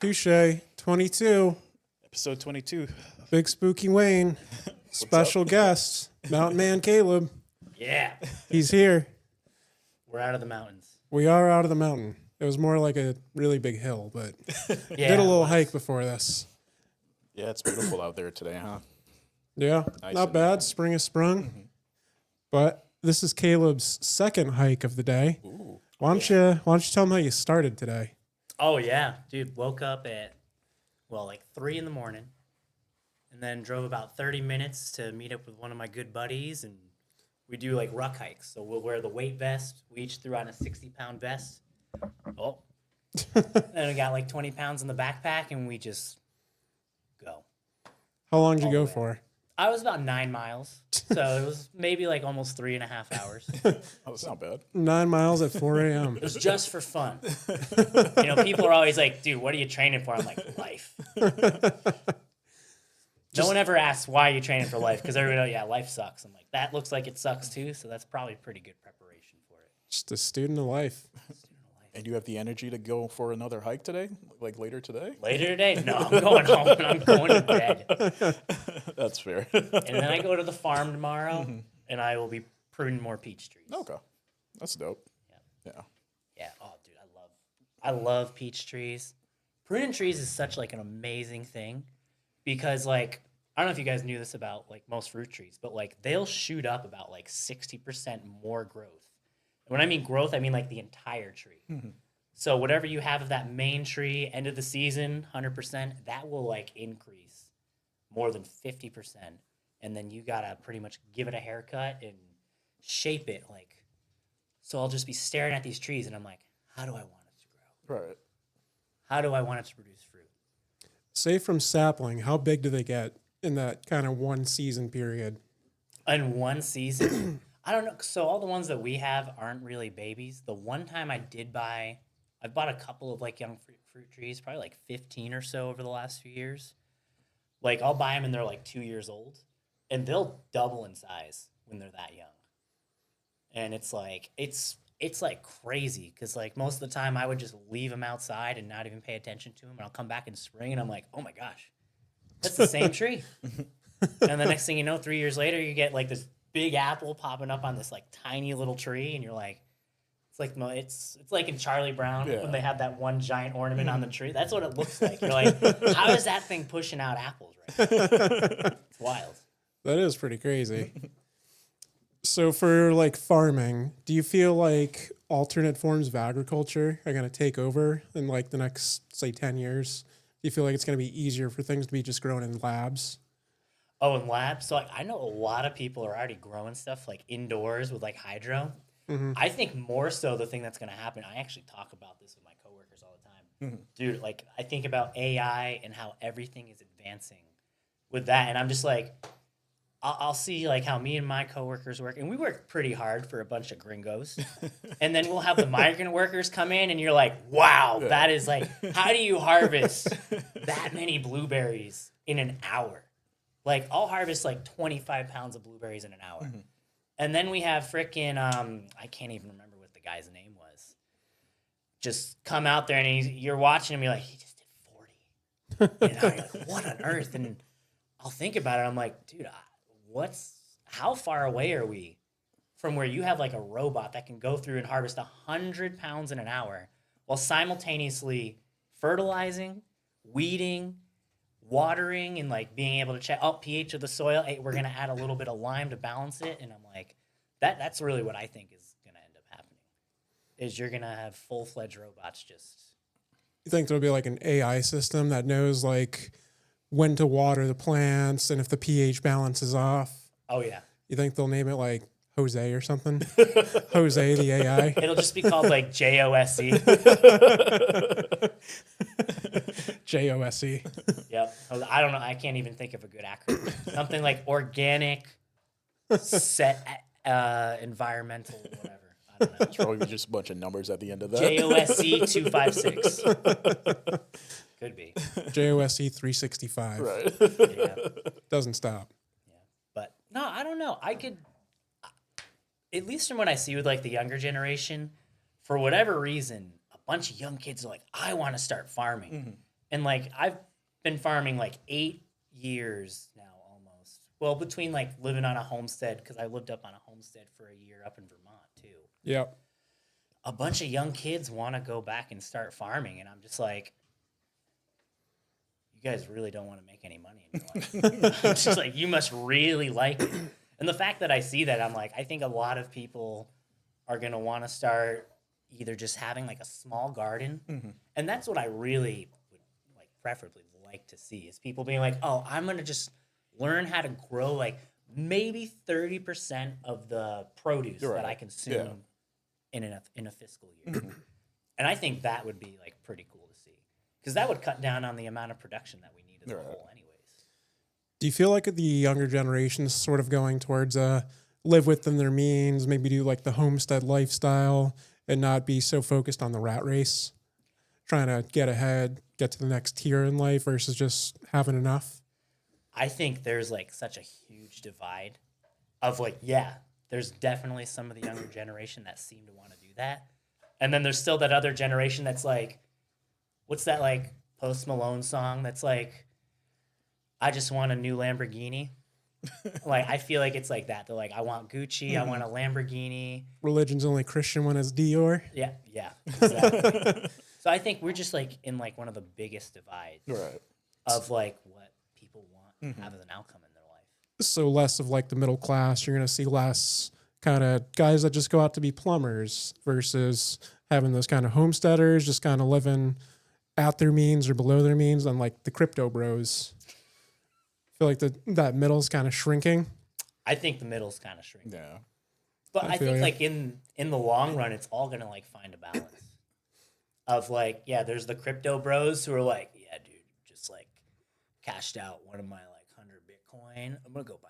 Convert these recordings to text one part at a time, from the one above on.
Touche, 22, Episode 22. Big Spooky Wayne, special guest, Mountain Man Caleb. Yeah, He's here. we're out of the mountains. We are out of the mountain. It was more like a really big hill, but Yeah, did a little hike before this. Yeah, it's beautiful out there today, huh? Yeah, Nice not and- bad. Spring has sprung. But this is Caleb's second hike of the day. Ooh. Why don't you tell him how you started today? Oh yeah, dude. Woke up at like 3 a.m, and then drove about 30 minutes to meet up with one of my good buddies, and we do like ruck hikes. So we'll wear the weight vest. We each threw on a 60-pound vest. Oh, and we got like 20 pounds in the backpack, and we just go. How long did you All go the way. for? I was about 9 miles, so it was maybe like almost 3.5 hours. Oh, that's not bad. 9 miles at 4 a.m. It was just for fun. People are always like, dude, what are you training for? I'm like, life. No one ever asks why you're training for life, because everybody, yeah, life sucks. I'm like, that looks like it sucks too, so that's probably pretty good preparation for it. Just a student of life. And you have the energy to go for another hike today? Like later today? Later today? No, I'm going home and I'm going to bed. That's fair. And then I go to the farm tomorrow, and I will be pruning more peach trees. Okay. That's dope. Yeah. Yeah. Oh, dude, I love peach trees. Pruning trees is such like an amazing thing because like I don't know if you guys knew this about like most fruit trees, but like they'll shoot up about like 60% more growth. And when I mean growth, I mean like the entire tree. So whatever you have of that main tree, end of the season, 100%, that will like increase more than 50%. And then you gotta pretty much give it a haircut and shape it like. So I'll just be staring at these trees and I'm like, how do I want it to grow? Right. How do I want it to produce fruit? Say from sapling, how big do they get in that kind of one season period? In one season, I don't know. So all the ones that we have aren't really babies. The one time I've bought a couple of like young fruit trees, probably like 15 or so over the last few years. Like I'll buy them and they're like 2 years old, and they'll double in size when they're that young. And it's like like crazy because like most of the time I would just leave them outside and not even pay attention to them, and I'll come back in spring and I'm like, oh my gosh, that's the same tree. And the next thing you know, 3 years later, you get like this big apple popping up on this like tiny little tree, and you're like, it's like in Charlie Brown when they have that one giant ornament on the tree. That's what it looks like. You're like, how is that thing pushing out apples right now? It's wild. That is pretty crazy. So for like farming, do you feel like alternate forms of agriculture are going to take over in like the next, say, 10 years? Do you feel like it's going to be easier for things to be just grown in labs? Oh, in labs? So like, I know a lot of people are already growing stuff like indoors with like hydro. I think more so the thing that's going to happen, I actually talk about this with my coworkers all the time. Dude, like I think about AI and how everything is advancing with that. And I'm just like, I'll see like how me and my coworkers work, and we work pretty hard for a bunch of gringos. And then we'll have the migrant workers come in, and you're like, wow, that is like, how do you harvest that many blueberries in an hour? Like, I'll harvest like 25 pounds of blueberries in an hour. And then we have frickin', I can't even remember what the guy's name was. Just come out there, and you're watching him, you're like, he just did 40. And you're like, what on earth? And I'll think about it, I'm like, dude, how far away are we from where you have like a robot that can go through and harvest 100 pounds in an hour while simultaneously fertilizing, weeding, watering, and like being able to check pH of the soil. Hey, we're gonna add a little bit of lime to balance it, and I'm like, that's really what I think is gonna end up happening. Is you're gonna have full-fledged robots just. You think there'll be like an AI system that knows like when to water the plants and if the pH balance is off? Oh yeah. You think they'll name it like Jose or something? Jose the AI? It'll just be called like JOSE. JOSE. Yep. I don't know. I can't even think of a good acronym. Something like organic, set, environmental, whatever. I don't know. It's probably just a bunch of numbers at the end of that. JOSE 256. Could be. JOSE 365. Right. Yeah. Doesn't stop. Yeah. But no, I don't know. At least from what I see with like the younger generation, for whatever reason, a bunch of young kids are like, I want to start farming. And like I've been farming like 8 years now almost. Well, between like living on a homestead, because I lived up on a homestead for a year up in Vermont too. Yep. A bunch of young kids want to go back and start farming, and I'm just like, you guys really don't want to make any money in your life. It's just like, you must really like it. And the fact that I see that, I'm like, I think a lot of people are going to want to start either just having like a small garden. And that's what I really would like preferably like to see is people being like, oh, I'm going to just learn how to grow like maybe 30% of the produce that I consume in a fiscal year. And I think that would be like pretty cool to see because that would cut down on the amount of production that we need as a whole anyways. Do you feel like the younger generation is sort of going towards live within their means, maybe do like the homestead lifestyle and not be so focused on the rat race, trying to get ahead, get to the next tier in life versus just having enough? I think there's like such a huge divide of like, yeah, there's definitely some of the younger generation that seem to want to do that. And then there's still that other generation that's like, what's that like Post Malone song that's like, I just want a new Lamborghini. Like, I feel like it's like that. They're like, I want Gucci. I want a Lamborghini. Religion's only Christian when it's Dior. Yeah, exactly. So I think we're just like in like one of the biggest divides of like what people want to have as an outcome in their life. So less of like the middle class. You're going to see less kind of guys that just go out to be plumbers versus having those kind of homesteaders just kind of living at their means or below their means, and like the crypto bros. I feel like that middle's kind of shrinking. I think the middle's kind of shrinking. Yeah. But I think like in the long run, it's all gonna like find a balance of like, yeah, there's the crypto bros who are like, yeah, dude, just like cashed out one of my like 100 Bitcoin. I'm gonna go buy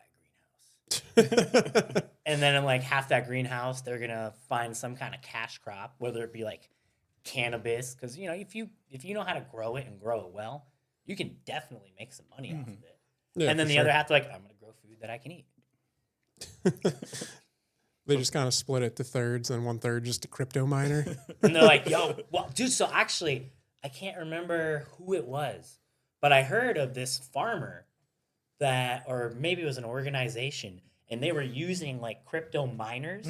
a greenhouse. And then in like half that greenhouse, they're gonna find some kind of cash crop, whether it be like cannabis, because you know if you know how to grow it and grow it well, you can definitely make some money off of it. Yeah, and then the other half, they're like, I'm gonna grow food that I can eat. They just kind of split it to thirds, and 1/3 just a crypto miner. And they're like, yo, well, dude, so actually, I can't remember who it was, but I heard of this farmer that, or maybe it was an organization, and they were using like crypto miners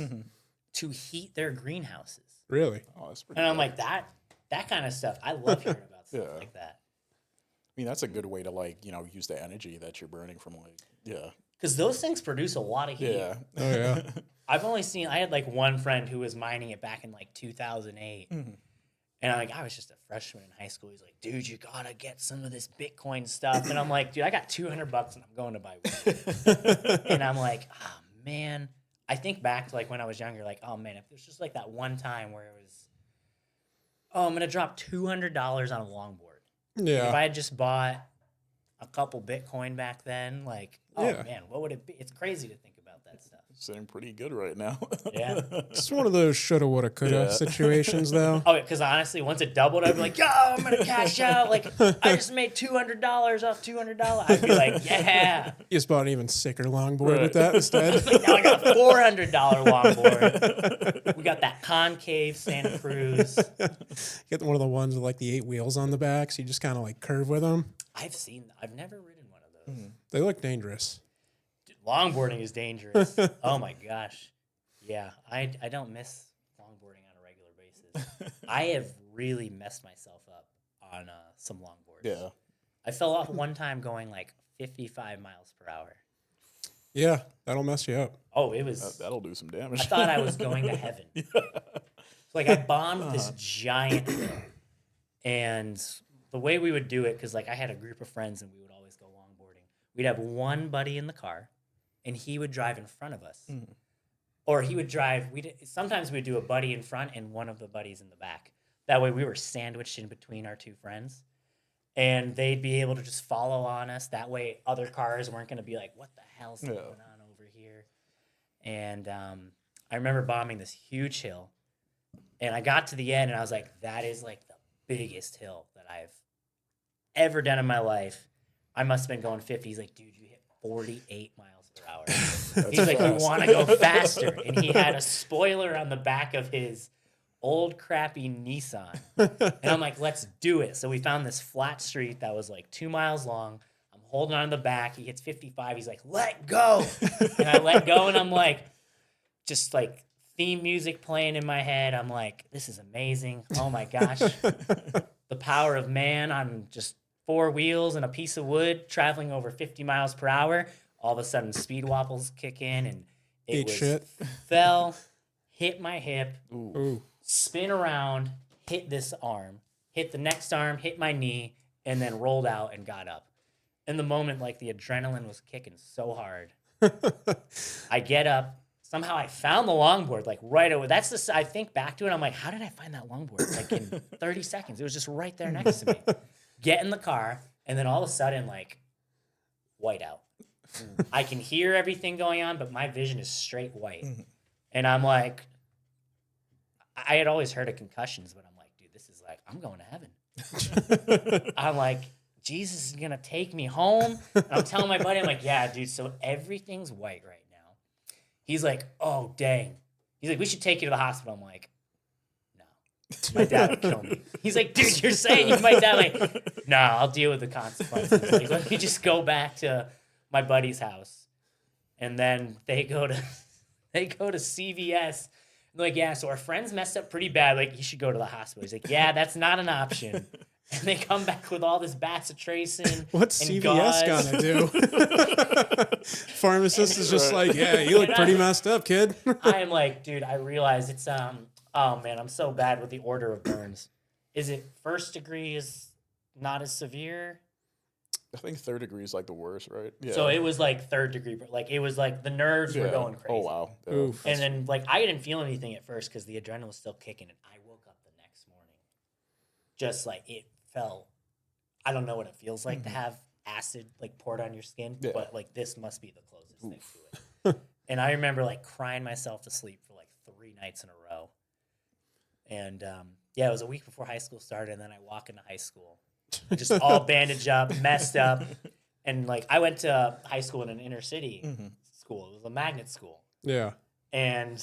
to heat their greenhouses. Really? Oh, that's pretty And I'm good. like, that kind of stuff. I love hearing about stuff like that. I mean, that's a good way to like, you know, use the energy that you're burning from like, Because those things produce a lot of heat. Yeah. Oh, yeah. I've only seen, I had like one friend who was mining it back in like 2008. And I was just a freshman in high school. He's like, dude, you gotta get some of this Bitcoin stuff. And I'm like, dude, I got $200 and I'm going to buy weed. And I'm like, oh, man. I think back to like when I was younger, like, oh, man, if there's just like that one time where it was, oh, I'm going to drop $200 on a longboard. Yeah. If I had just bought a couple Bitcoin back then, like, oh, man, what would it be? It's crazy to think about that stuff. Sitting pretty good right now. Yeah. It's one of those shoulda, woulda, coulda situations, though. Oh, because honestly, once it doubled, I'd be like, yo, I'm going to cash out. Like, I just made $200 off $200. I'd be like, yeah. You just bought an even sicker longboard with that instead. Now I got a $400 longboard. We got that concave Santa Cruz. Get one of the ones with like the 8 wheels on the back, so you just kind of like curve with them. I've never ridden one of those. They look dangerous. Dude, longboarding is dangerous. Oh my gosh. Yeah, I don't miss longboarding on a regular basis. I have really messed myself up on some longboards. Yeah. I fell off one time going like 55 miles per hour. Yeah, that'll mess you up. Oh, it was. That'll do some damage. I thought I was going to heaven. Like I bombed this giant hill, and the way we would do it, because like I had a group of friends and we would always go longboarding. We'd have one buddy in the car, and he would drive in front of us, or he would drive. Sometimes we'd do a buddy in front and one of the buddies in the back. That way we were sandwiched in between our two friends, and they'd be able to just follow on us. That way other cars weren't going to be like, "What the hell's going on over here?" And I remember bombing this huge hill. And I got to the end, and I was like, that is, like, the biggest hill that I've ever done in my life. I must have been going 50. He's like, dude, you hit 48 miles per hour. He's like, you want to go faster. And he had a spoiler on the back of his old crappy Nissan. And I'm like, let's do it. So we found this flat street that was like 2 miles long. I'm holding on to the back. He hits 55. He's like, let go. And I let go, and I'm like, just like theme music playing in my head. I'm like, this is amazing. Oh my gosh. The power of man on just 4 wheels and a piece of wood traveling over 50 miles per hour. All of a sudden, speed wobbles kick in, and it fell, hit my hip, spin around, hit this arm, hit the next arm, hit my knee, and then rolled out and got up. In the moment, like the adrenaline was kicking so hard. I get up. Somehow I found the longboard like right away. I think back to it. I'm like, how did I find that longboard? Like in 30 seconds. It was just right there next to me. Get in the car, and then all of a sudden, like, white out. I can hear everything going on, but my vision is straight white. And I'm like, I had always heard of concussions, but I'm like, dude, this is like, I'm going to heaven. I'm like, Jesus is going to take me home. And I'm telling my buddy, I'm like, yeah, dude, so everything's white right now. He's like, oh, dang. He's like, we should take you to the hospital. I'm like, no. My dad would kill me. He's like, dude, you're saying you might die. I'm like, no, I'll deal with the consequences. Like, let me just go back to my buddy's house. And then they go to CVS. I'm like, yeah, so our friend's messed up pretty bad. Like, you should go to the hospital. He's like, yeah, that's not an option. And they come back with all this bacitracin. What's and CVS gauze. gonna do? Pharmacist is just like, yeah, you look pretty messed up, kid. I am like, dude, I realize it's oh man, I'm so bad with the order of burns. Is it first degree is not as severe? I think 3rd degree is like the worst, right? Yeah. So it was like 3rd degree, but like it was like the nerves were going crazy. Oh wow. Yeah. Oof. And then like I didn't feel anything at first because the adrenaline was still kicking, and I woke up the next morning, just like it felt. I don't know what it feels like to have acid like poured on your skin, but like this must be the closest thing to it. And I remember like crying myself to sleep for like 3 nights in a row. And yeah, it was a week before high school started, and then I walk into high school, just all bandaged up, messed up. And like I went to high school in an inner city school. It was a magnet school. Yeah. And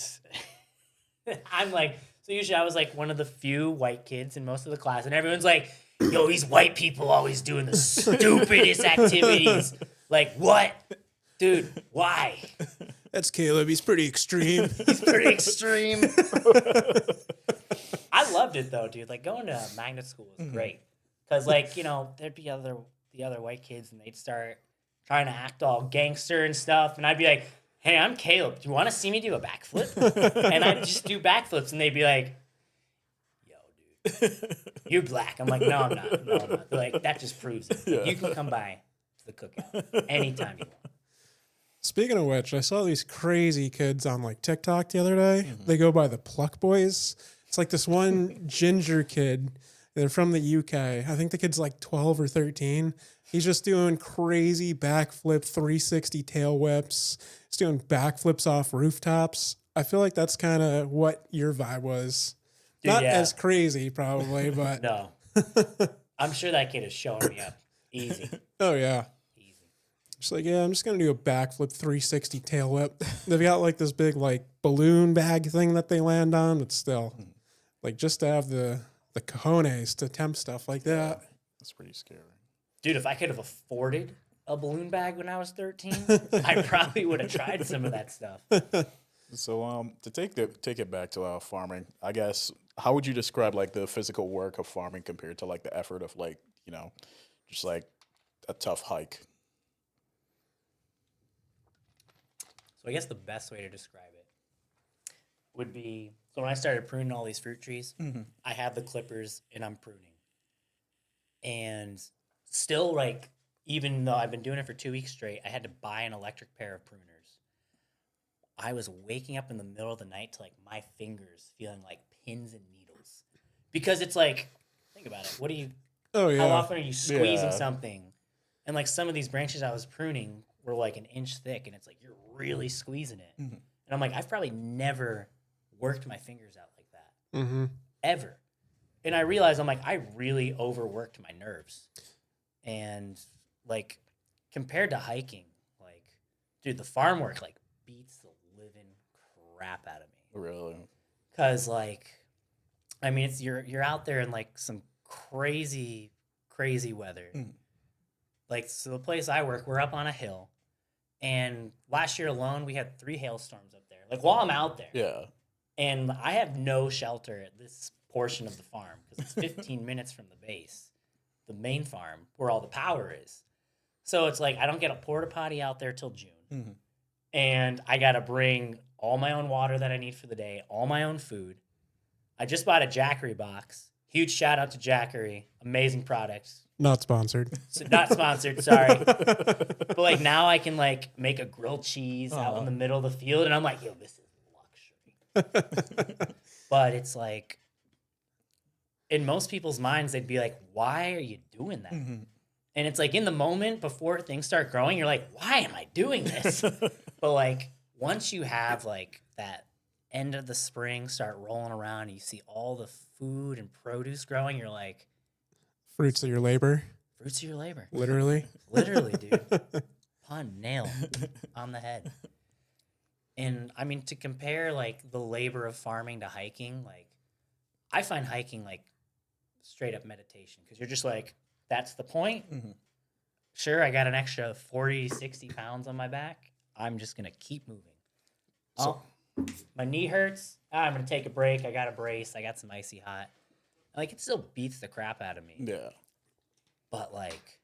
I'm like, so usually I was like one of the few white kids in most of the class, and everyone's like, yo, these white people always doing the stupidest activities. Like, what? Dude, why? That's Caleb. He's pretty extreme. He's pretty extreme. I loved it, though, dude. Like, going to magnet school was great. Because, like, you know, there'd be the other white kids, and they'd start trying to act all gangster and stuff. And I'd be like, hey, I'm Caleb. Do you want to see me do a backflip? And I'd just do backflips, and they'd be like, you're black. I'm like, no, I'm not. No, I'm not. They're like, that just proves it. Yeah. You can come by to the cookout anytime you want. Speaking of which, I saw these crazy kids on like TikTok the other day. They go by the Pluck Boys. It's like this one ginger kid. They're from the UK. I think the kid's like 12 or 13. He's just doing crazy backflip 360 tail whips. He's doing backflips off rooftops. I feel like that's kind of what your vibe was. Dude, not as crazy, probably, but... No. I'm sure that kid is showing me up. Easy. Oh, yeah. Easy. Just like, yeah, I'm just going to do a backflip 360 tail whip. They've got, like, this big, like, balloon bag thing that they land on, but still, like, just to have the cojones to attempt stuff like that. That's pretty scary. Dude, if I could have afforded a balloon bag when I was 13, I probably would have tried some of that stuff. So, to take it back to farming, I guess, how would you describe like the physical work of farming compared to like the effort of like, you know, just like a tough hike? So I guess the best way to describe it would be, so when I started pruning all these fruit trees, I have the clippers and I'm pruning. And still, like, even though I've been doing it for 2 weeks straight, I had to buy an electric pair of pruners. I was waking up in the middle of the night to, like, my fingers feeling like pins and needles. Because it's like, think about it. What do you, how often are you squeezing something? And, like, some of these branches I was pruning were, like, an inch thick, and it's like, you're really squeezing it. And I'm like, I've probably never worked my fingers out like that. Ever. And I realized, I'm like, I really overworked my nerves. And, like, compared to hiking, like, dude, the farm work, like, beats the living crap out of me. Really? Because, like, I mean, it's you're out there in like some crazy, crazy weather. Like, so the place I work, we're up on a hill, and last year alone, we had 3 hailstorms up there. Like while I'm out there, Yeah. and I have no shelter at this portion of the farm because it's 15 minutes from the base, the main farm where all the power is. So it's like I don't get a porta potty out there till June, and I gotta bring all my own water that I need for the day, all my own food. I just bought a Jackery box. Huge shout out to Jackery. Amazing products. Not sponsored. So not sponsored, sorry. But like now I can like make a grilled cheese out in the middle of the field, and I'm like, yo, this is luxury. But it's like, in most people's minds, they'd be like, why are you doing that? And it's like in the moment before things start growing, you're like, why am I doing this? But like once you have like that end of the spring start rolling around and you see all the food and produce growing, you're like, Fruits of your labor. fruits of your labor. Literally. Literally, dude. Pun, nail on the head. And I mean, to compare like the labor of farming to hiking, like I find hiking like straight up meditation because you're just like, that's the point. Sure, I got an extra 40, 60 pounds on my back. I'm just going to keep moving. So- My knee hurts. I'm going to take a break. I got a brace. I got some icy hot. Like, it still beats the crap out of me. Yeah. But, like,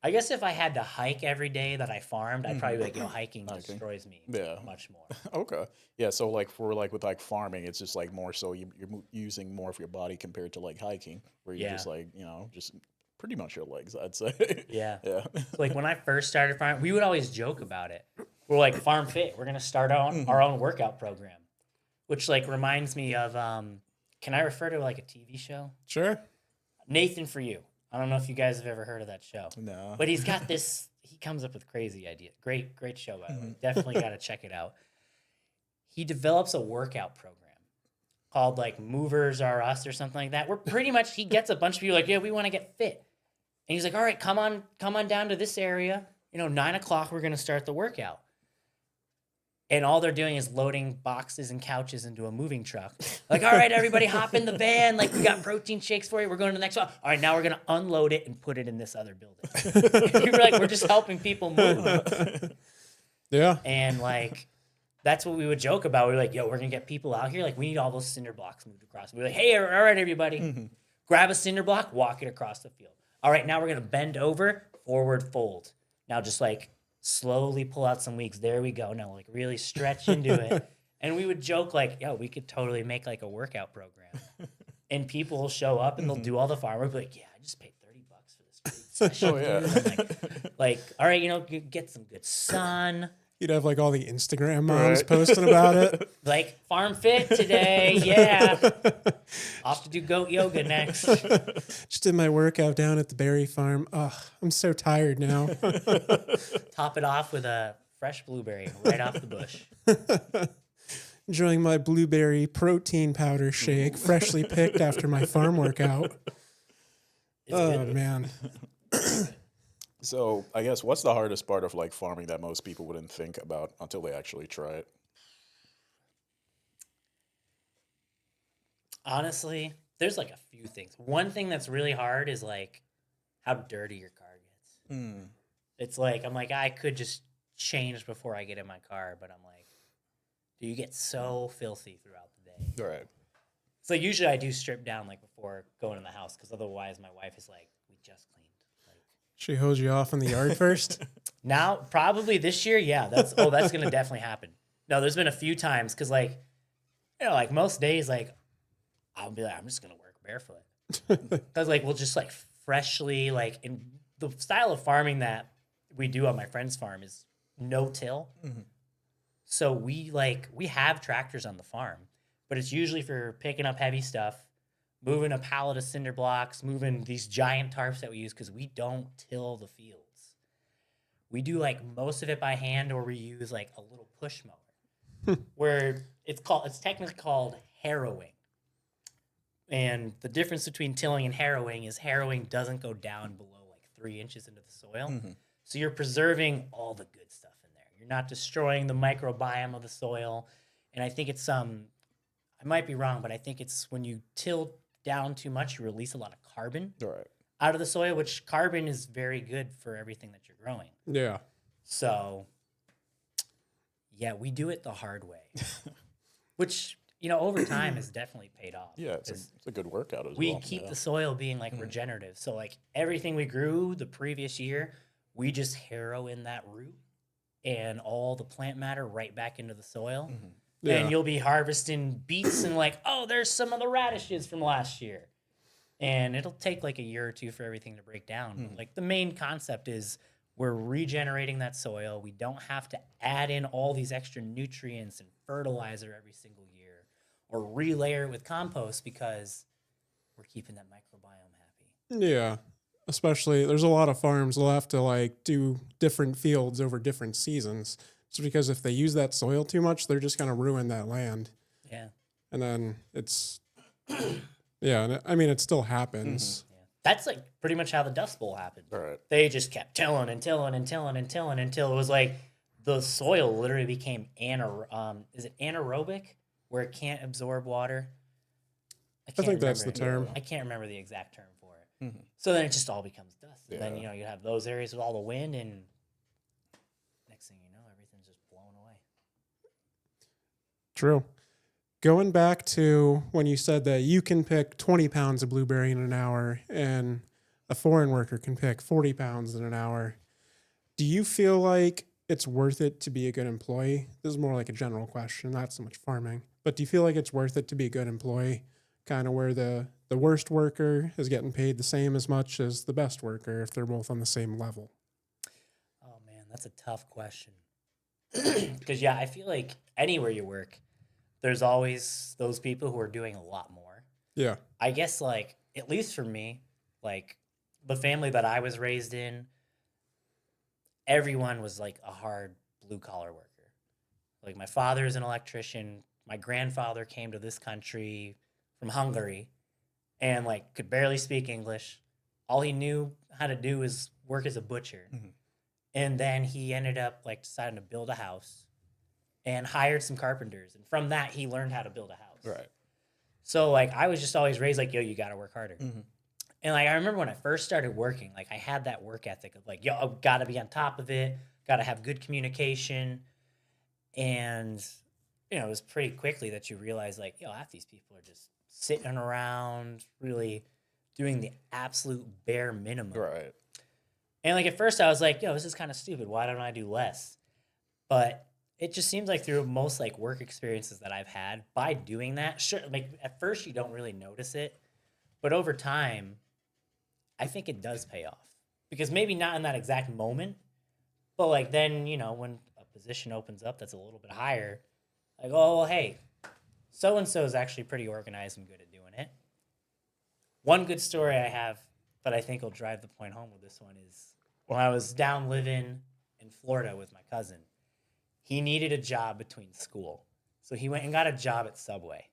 I guess if I had to hike every day that I farmed, I'd probably be like, hiking destroys me much more. Okay. Yeah. So like for like with like farming, it's just like more so you're using more of your body compared to like hiking, where you're just like just pretty much your legs, I'd say. Yeah. Yeah. So, like, when I first started farming, we would always joke about it. We're like, Farm Fit, we're going to start our own workout program, which, like, reminds me of, can I refer to, like, a TV show? Sure. Nathan For You. I don't know if you guys have ever heard of that show. No. But he's got this, he comes up with crazy ideas. Great show, by the way. Definitely got to check it out. He develops a workout program called, like, Movers Are Us or something like that, where pretty much he gets a bunch of people like, yeah, we want to get fit. And he's like, all right, come on down to this area. 9 o'clock, we're going to start the workout. And all they're doing is loading boxes and couches into a moving truck. Like, all right, everybody hop in the van. Like, we got protein shakes for you. We're going to the next one. All right, now we're going to unload it and put it in this other building. You're like, we're just helping people move. Yeah. And, like, that's what we would joke about. We're like, yo, we're going to get people out here. Like, we need all those cinder blocks moved across. We're like, hey, all right, everybody. Grab a cinder block, walk it across the field. All right, now we're going to bend over, forward fold. Now just, like, slowly pull out some weeks. There we go. Now, like, really stretch into it. And we would joke, like, yo, we could totally make, like, a workout program. And people will show up, and they'll do all the farm work. Be like, yeah, I just paid $30 for this great session. Oh, yeah. And like, all right, get some good sun. You'd have like all the Instagram moms posting about it. Like, Farm Fit today, yeah. Off to do goat yoga next. Just did my workout down at the berry farm. Oh, I'm so tired now. Top it off with a fresh blueberry right off the bush. Enjoying my blueberry protein powder shake, freshly picked after my farm workout. Man. So I guess what's the hardest part of like farming that most people wouldn't think about until they actually try it? Honestly, there's like a few things. One thing that's really hard is like how dirty your car gets. It's like, I'm like, I could just change before I get in my car, but I'm like, do you get so filthy throughout the day? Right. So usually I do strip down like before going in the house because otherwise my wife is like, we just cleaned. Like, She hose you off in the yard first? now, probably this year, yeah. That's going to definitely happen. No, there's been a few times because, like, like most days, like, I'll be like, I'm just going to work barefoot. Because, like, we'll just, like, freshly, like, in the style of farming that we do on my friend's farm is no-till. So we have tractors on the farm, but it's usually for picking up heavy stuff, moving a pallet of cinder blocks, moving these giant tarps that we use because we don't till the fields. We do like most of it by hand, or we use like a little push mower, where it's technically called harrowing. And the difference between tilling and harrowing is harrowing doesn't go down below like 3 inches into the soil. So you're preserving all the good stuff in there. You're not destroying the microbiome of the soil. And I think it's I might be wrong, but I think it's when you till down too much, you release a lot of carbon Right. out of the soil, which carbon is very good for everything that you're growing. Yeah. So, yeah, we do it the hard way, which, you know, over time has definitely paid off. Yeah, it's a good workout as We well. keep yeah. the soil being like regenerative. So, like everything we grew the previous year, we just harrow in that root and all the plant matter right back into the soil. Yeah. And you'll be harvesting beets and like, oh, there's some of the radishes from last year. And it'll take like a year or two for everything to break down. But, like the main concept is we're regenerating that soil. We don't have to add in all these extra nutrients and fertilizer every single year or relayer it with compost because we're keeping that microbiome happy. Yeah. Especially, there's a lot of farms will have to like do different fields over different seasons. It's because if they use that soil too much, they're just going to ruin that land. Yeah. And then it's, yeah. And I mean, it still happens. Yeah. That's like pretty much how the Dust Bowl happened. Right. They just kept tilling and tilling and tilling and tilling until it was like the soil literally became is it anaerobic where it can't absorb water? I think that's remember the term. I can't remember the exact term for it. So then it just all becomes dust. And then, Yeah. you know, you have those areas with all the wind and next thing you know, everything's just blown away. True. Going back to when you said that you can pick 20 pounds of blueberry in an hour and a foreign worker can pick 40 pounds in an hour, do you feel like it's worth it to be a good employee? This is more like a general question, not so much farming. But do you feel like it's worth it to be a good employee? Kind of where the worst worker is getting paid the same as much as the best worker if they're both on the same level? Oh man, that's a tough question. Because yeah, I feel like anywhere you work, there's always those people who are doing a lot more. Yeah. I guess like at least for me, like the family that I was raised in, everyone was like a hard blue collar worker. Like my father is an electrician. My grandfather came to this country from Hungary and like could barely speak English. All he knew how to do is work as a butcher. And then he ended up like deciding to build a house and hired some carpenters. And from that, he learned how to build a house. Right. So like I was just always raised like, yo, you got to work harder. And like I remember when I first started working, like I had that work ethic of like, yo, I got to be on top of it, got to have good communication. And, you know, it was pretty quickly that you realize like, yo, half these people are just sitting around really doing the absolute bare minimum. Right. And like at first I was like, yo, this is kind of stupid. Why don't I do less? But it just seems like through most like work experiences that I've had, by doing that, sure, like at first you don't really notice it, but over time, I think it does pay off. Because maybe not in that exact moment, but like then, you know, when a position opens up that's a little bit higher, like, oh, well, hey, so-and-so is actually pretty organized and good at doing it. One good story I have that I think will drive the point home with this one is when I was down living in Florida with my cousin, he needed a job between school. So he went and got a job at Subway.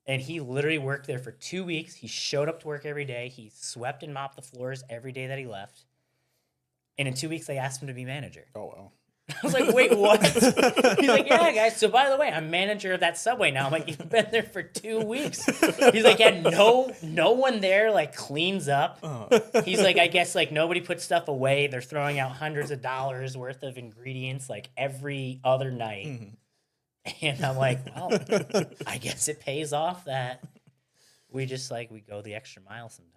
And he literally worked there for 2 weeks. He showed up to work every day. He swept and mopped the floors every day that he left. And in 2 weeks, they asked him to be manager. Oh, wow. I was like, wait, what? He's like, yeah, guys. So by the way, I'm manager of that Subway now. I'm like, you've been there for 2 weeks. He's like, yeah, no one there like cleans up. He's like, I guess like nobody puts stuff away. They're throwing out hundreds of dollars worth of ingredients like every other night. And I'm like, well, I guess it pays off that we just like we go the extra mile sometimes.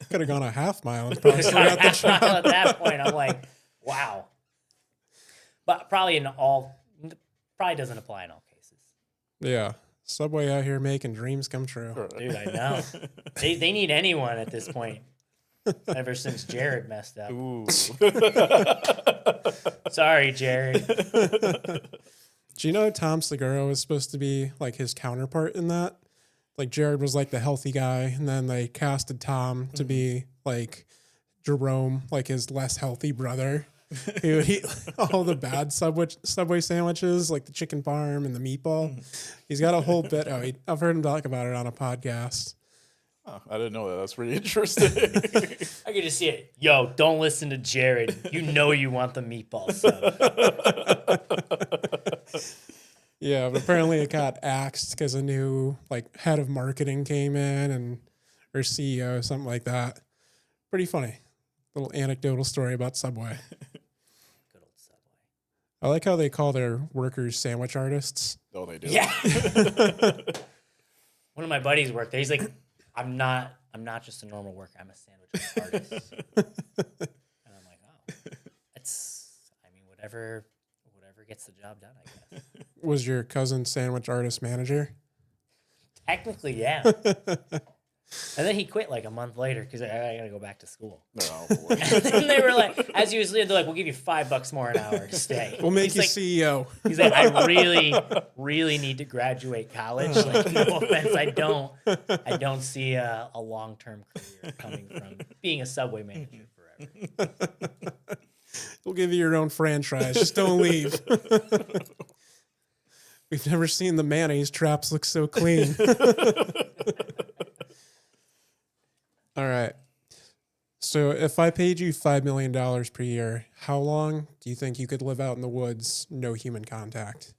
Could have gone a half mile and probably still got the At job. that point, I'm like, wow. But probably doesn't apply in all cases. Yeah. Subway out here making dreams come true. Dude, I know. They need anyone at this point. Ever since Jared messed up. Ooh. Sorry, Jared. Do you know Tom Segura was supposed to be like his counterpart in that? Like Jared was like the healthy guy, and then they casted Tom to be like Jerome, like his less healthy brother. He would eat all the bad Subway sandwiches, like the chicken parm and the meatball. He's got a whole bit. I've heard him talk about it on a podcast. Oh, I didn't know that. That's pretty interesting. I could just see it. Yo, don't listen to Jared. You know you want the meatball sub. Yeah, but apparently it got axed because a new like head of marketing came in and or CEO, something like that. Pretty funny. Little anecdotal story about Subway. Good old Subway. I like how they call their workers sandwich artists. Oh, they do. Yeah. One of my buddies worked there. He's like, I'm not just a normal worker. I'm a sandwich artist. And I'm like, oh, whatever gets the job done, I guess. Was your cousin sandwich artist manager? Technically, yeah. And then he quit like a month later because I got to go back to school. No, And then they were like, as you was leaving, they're like, we'll give you $5 more an hour to stay. We'll make He's you like, CEO. He's like, I really, really need to graduate college. Like, no offense, I don't see a long-term career coming from being a Subway manager forever. We'll give you your own franchise. Just don't leave. We've never seen the mayonnaise traps look so clean. All right. So if I paid you $5 million per year, how long do you think you could live out in the woods, no human contact?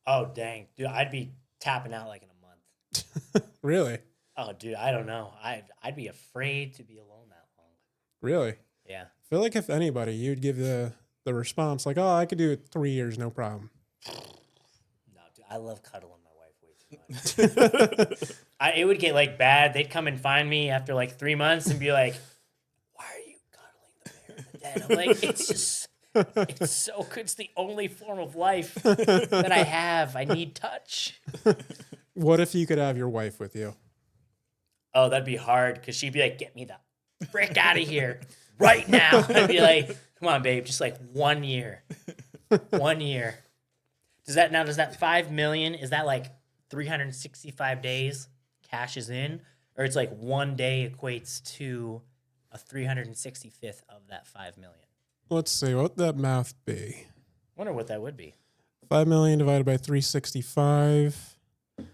Oh, dang. Dude, I'd be tapping out like in a month. Really? Oh, dude, I don't know. I'd be afraid to be alone that long. Really? Yeah. I feel like if anybody, you'd give the response like, oh, I could do it 3 years, no problem. No, dude, I love cuddling my wife way too much. It would get like bad. They'd come and find me after like 3 months and be like, "Why are you cuddling the bear in the den?" I'm like, it's so good. It's the only form of life that I have. I need touch. What if you could have your wife with you? Oh, that'd be hard because she'd be like, "Get me the frick out of here right now." I'd be like, "Come on, babe, just like 1 year, 1 year." Does that 5 million? Is that like 365 days cashes in, or it's like 1 day equates to a 365th of that 5 million? Let's see, what would that math be? Wonder what that would be. 5 million divided by 365. So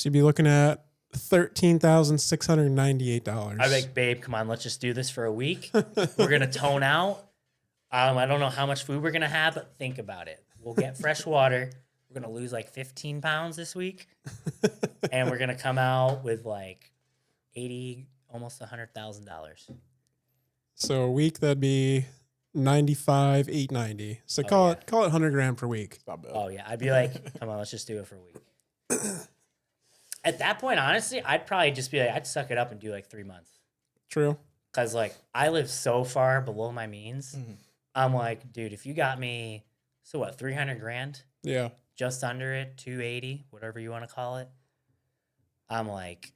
you'd be looking at $13,698. I'd be like, babe, come on, let's just do this for a week. We're gonna tone out. I don't know how much food we're gonna have, but think about it. We'll get fresh water. We're gonna lose like 15 pounds this week, and we're gonna come out with like almost $100,000. So a week that'd be 95,890. So call it 100 grand per week. not bad. Oh yeah, I'd be like, come on, let's just do it for a week. At that point, honestly, I'd probably just be like, I'd suck it up and do like 3 months. True. Cause like I live so far below my means. Mm-hmm. I'm like, dude, if you got me, so what, 300 grand? Yeah. Just under it, 280, whatever you want to call it. I'm like,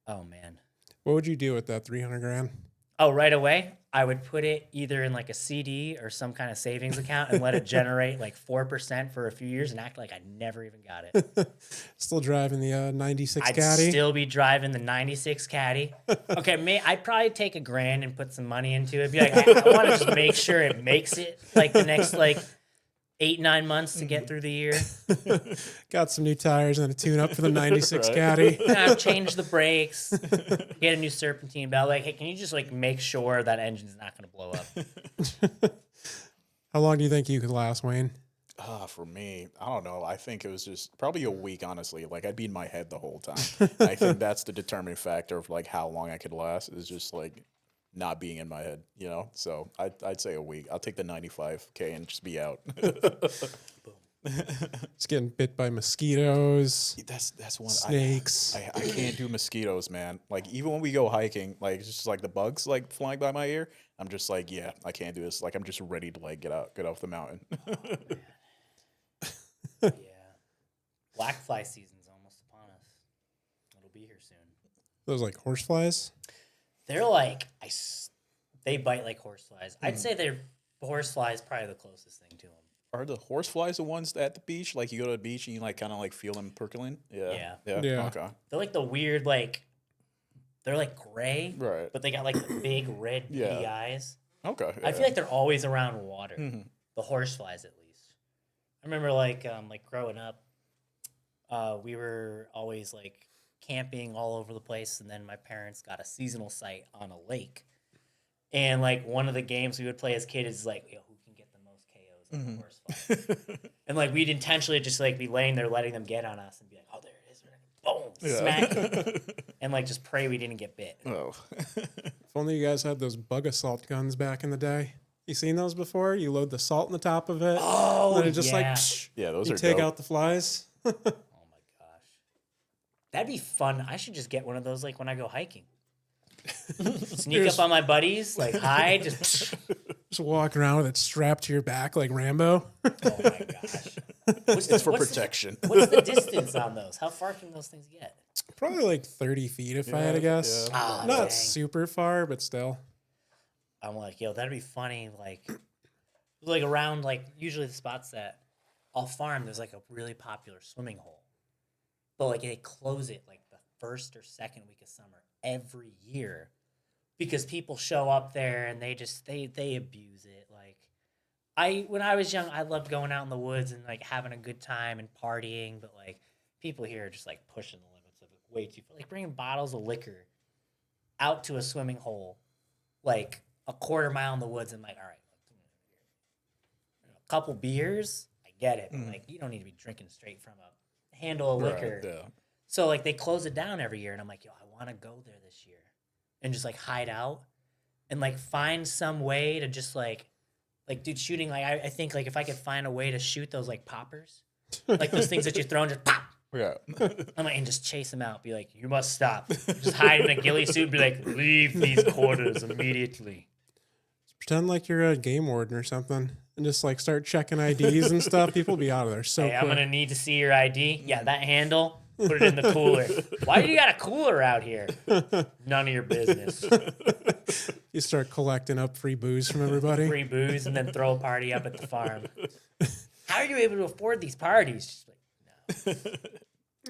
oh man. What would you do with that 300 grand? Oh, right away, I would put it either in like a CD or some kind of savings account and let it generate like 4% for a few years and act like I never even got it. Still driving the 96 I'd Caddy? still be driving the 96 Caddy. Okay, I'd probably take $1,000 and put some money into it. Be like, I want to just make sure it makes it like the next like 8-9 months to get through the year. Got some new tires and a tune-up for the 96 Right. Caddy. Change the brakes, get a new serpentine belt. Like, hey, can you just like make sure that engine's not going to blow up? How long do you think you could last, Wayne? For me, I don't know. I think it was just probably a week, honestly. Like, I'd be in my head the whole time. I think that's the determining factor of like how long I could last is just like not being in my head, you know? So I'd say a week. I'll take the 95K and just be out. Just getting bit by mosquitoes, That's one. snakes. I can't do mosquitoes, man. Like, even when we go hiking, like, it's just like the bugs like flying by my ear. I'm just like, yeah, I can't do this. Like, I'm just ready to like get off the mountain. Yeah. Black fly season's almost upon us. It'll be here soon. Those like horseflies? They're like, they bite like horseflies. I'd say horseflies probably the closest thing to them. Are the horseflies the ones at the beach? Like, you go to the beach and you like kind of like feel them percolating? Yeah. Yeah. Okay. They're like the weird, like, they're like gray, Right. but they got like the big red beady eyes. Okay. I feel like they're always around water. Mhm. The horseflies, at least. I remember like growing up, we were always like camping all over the place, and then my parents got a seasonal site on a lake. And like one of the games we would play as kids is like, yo, who can get the most KOs like the worst fun. And like we'd intentionally just like be laying there letting them get on us and be like, oh, there it is. Boom, smack it. And like just pray we didn't get bit. Oh. If only you guys had those bug assault guns back in the day. You seen those before? You load the salt in the top of it. Oh, and then it just like, yeah, those you are take dope. out the flies. Oh my gosh. That'd be fun. I should just get one of those like when I go hiking. Sneak up on my buddies, like hide, just walk around with it strapped to your back like Rambo. oh my gosh. It's for protection. What's the distance on those? How far can those things get? Probably like 30 feet if I had to guess. Yeah. Oh, Not dang. super far, but still. I'm like, yo, that'd be funny. Like around like usually the spots that I'll farm, there's like a really popular swimming hole, but like they close it like the first or second week of summer every year because people show up there and they just they abuse it. Like when I was young, I loved going out in the woods and like having a good time and partying, but like people here are just like pushing the limits of it way too far. Like bringing bottles of liquor out to a swimming hole, like a quarter mile in the woods, and like, all right, a couple beers, I get it, but like you don't need to be drinking straight from a handle of liquor. Right, yeah. So like they close it down every year, and I'm like, yo, I want to go there this year, and just like hide out, and like find some way to just like dude, shooting like I think like if I could find a way to shoot those like poppers, like those things that you throw and just pop. Yeah. I'm like, and just chase them out. Be like, you must stop. Just hide in a ghillie suit. Be like, leave these quarters immediately. Pretend like you're a game warden or something and just like start checking IDs and stuff. People be out of there so Hey, quick. I'm gonna need to see your ID. Yeah, that handle. Put it in the cooler. Why do you got a cooler out here? None of your business. You start collecting up free booze from everybody. Free booze and then throw a party up at the farm. How are you able to afford these parties? Just like, no.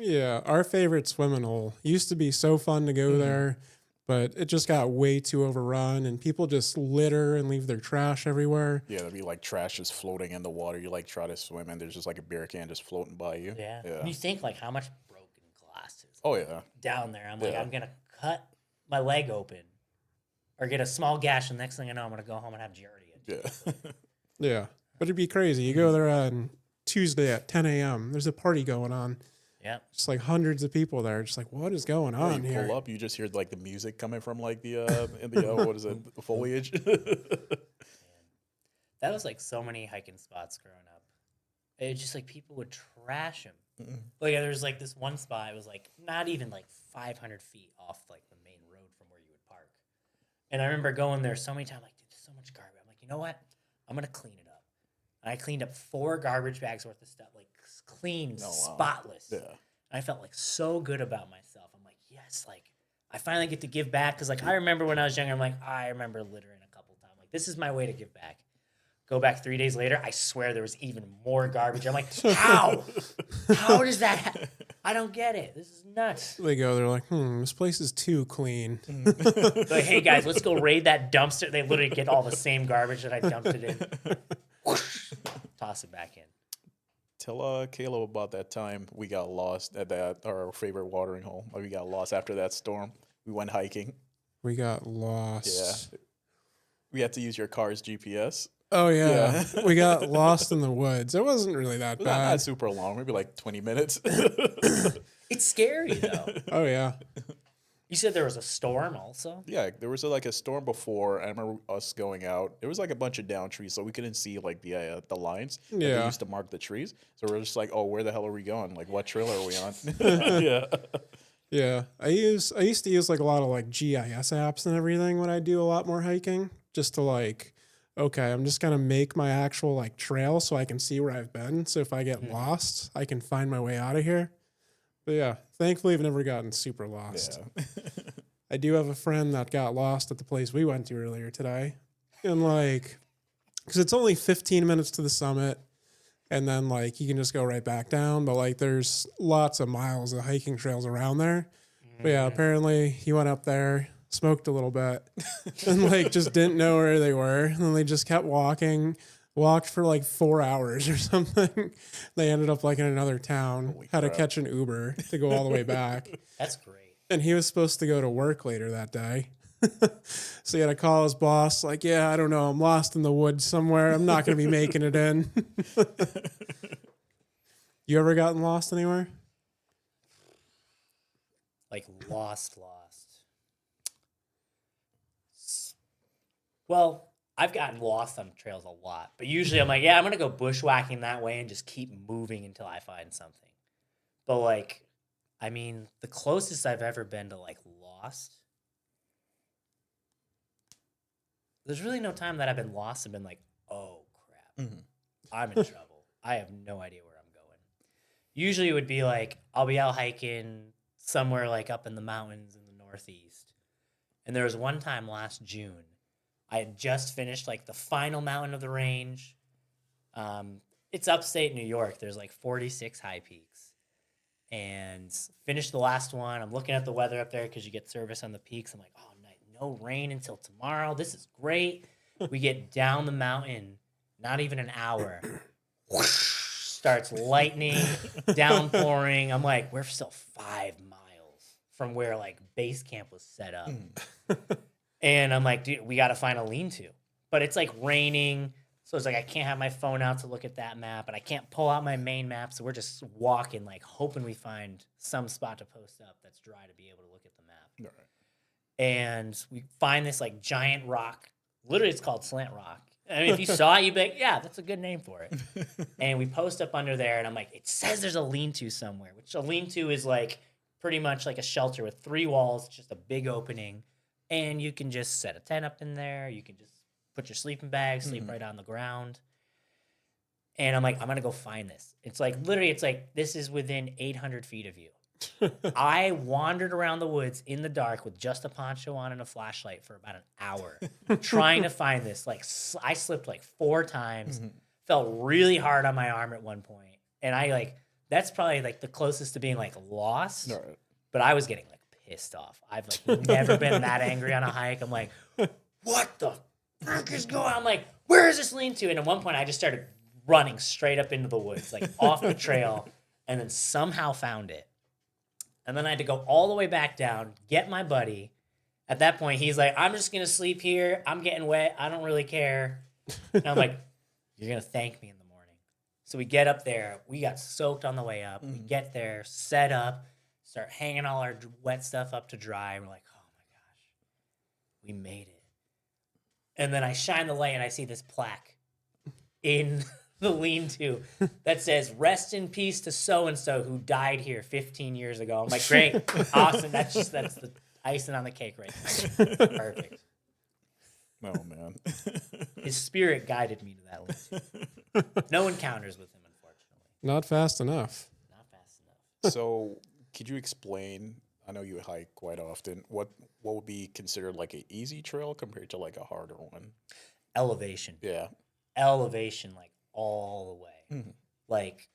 Yeah, our favorite swimming hole used to be so fun to go there, but it just got way too overrun and people just litter and leave their trash everywhere. Yeah, there'd be like trash just floating in the water. You like try to swim and there's just like a beer can just floating by you. Yeah. Yeah. And you think like how much broken glass is Oh yeah. down there. I'm like, Yeah. I'm gonna cut my leg open or get a small gash, and the next thing I know, I'm gonna go home and have giardia. Yeah. Yeah, but it'd be crazy. You go there on Tuesday at 10 a.m. There's a party going on. Yeah. Just like hundreds of people there. Just like, what is going Yeah, on you here? pull up, you just hear like the music coming from like the in the what is it, the foliage. That was like so many hiking spots growing up. It just like people would trash them. Like there's like this one spot. It was like not even like 500 feet off like the main road from where you would park. And I remember going there so many times. Like, dude, there's so much garbage. I'm like, you know what? I'm gonna clean it up. And I cleaned up 4 garbage bags worth of stuff, like clean, Oh, wow. spotless. Yeah. And I felt like so good about myself. I'm like, yes, like I finally get to give back because like I remember when I was younger. I'm like, I remember littering a couple times. Like this is my way to give back. Go back 3 days later, I swear there was even more garbage. I'm like, how? How does that? I don't get it. This is nuts. They go, they're like, this place is too clean. Like, hey guys, let's go raid that dumpster. They literally get all the same garbage that I dumped it in. Whoosh, toss it back in. Tell Caleb about that time we got lost at our favorite watering hole. Like we got lost after that storm. We went hiking. We got lost. Yeah. We had to use your car's GPS. Oh, yeah. We got lost in the woods. It wasn't really that Not bad. super long, maybe like 20 minutes. It's scary though. Oh, yeah. You said there was a storm also? Yeah, there was like a storm before. I remember us going out. There was like a bunch of down trees, so we couldn't see like the lines that they Yeah. used to mark the trees. So we're just like, oh, where the hell are we going? Like, what trail are we on? Yeah. Yeah. I used to use like a lot of like GIS apps and everything when I do a lot more hiking, just to like, okay, I'm just going to make my actual like trail so I can see where I've been. So if I get lost, I can find my way out of here. But yeah, thankfully I've never gotten super lost. Yeah. I do have a friend that got lost at the place we went to earlier today. And like, because it's only 15 minutes to the summit. And then like you can just go right back down. But like there's lots of miles of hiking trails around there. But yeah, apparently he went up there, smoked a little bit, and like just didn't know where they were. And then they just kept walking, walked for like 4 hours or something. They ended up like in another town, Holy had to crap. catch an Uber to go all the way back. That's great. And he was supposed to go to work later that day. So he had to call his boss, like, yeah, I don't know, I'm lost in the woods somewhere. I'm not going to be making it in. You ever gotten lost anywhere? Like lost. Well, I've gotten lost on trails a lot, but usually I'm like, yeah, I'm gonna go bushwhacking that way and just keep moving until I find something. But like, I mean, the closest I've ever been to like lost, there's really no time that I've been lost and been like, oh crap, I'm in trouble. I have no idea where I'm going. Usually it would be like, I'll be out hiking somewhere like up in the mountains in the Northeast. And there was one time last June, I had just finished like the final mountain of the range. It's upstate New York. There's like 46 high peaks. And finished the last one. I'm looking at the weather up there because you get service on the peaks. I'm like, oh, no rain until tomorrow. This is great. We get down the mountain, not even an hour. Whoosh, starts lightning, downpouring. I'm like, we're still 5 miles from where like base camp was set up. And I'm like, dude, we got to find a lean-to. But it's like raining. So it's like, I can't have my phone out to look at that map. And I can't pull out my main map. So we're just walking, like hoping we find some spot to post up that's dry to be able to look at the map. All right. And we find this like giant rock. Literally, it's called Slant Rock. I mean, if you saw it, you'd be like, yeah, that's a good name for it. And we post up under there. And I'm like, it says there's a lean-to somewhere. Which a lean-to is like pretty much like a shelter with 3 walls. Just a big opening. And you can just set a tent up in there. You can just put your sleeping bag, sleep right on the ground. And I'm like, I'm going to go find this. It's like, literally, it's like, this is within 800 feet of you. I wandered around the woods in the dark with just a poncho on and a flashlight for about an hour trying to find this. Like, I slipped like 4 times, felt really hard on my arm at one point. And I like, that's probably like the closest to being like lost. Right. But I was getting like pissed off. I've like never been that angry on a hike. I'm like, what the fuck is going on? I'm like, where is this lean-to? And at one point I just started running straight up into the woods, like off the trail, and then somehow found it. And then I had to go all the way back down, get my buddy. At that point, he's like, I'm just going to sleep here. I'm getting wet. I don't really care. And I'm like, you're going to thank me in the morning. So we get up there. We got soaked on the way up. We get there, set up, start hanging all our wet stuff up to dry. We're like, oh my gosh, we made it. And then I shine the light and I see this plaque in the lean-to that says, rest in peace to so-and-so who died here 15 years ago. I'm like, great, awesome. That's the icing on the cake right there. Perfect. Oh, man. His spirit guided me to that lean-to. No encounters with him, unfortunately. Not fast enough. Not fast enough. So could you explain, I know you hike quite often, what would be considered like an easy trail compared to like a harder one? Elevation. Yeah. Elevation, like all the way. Like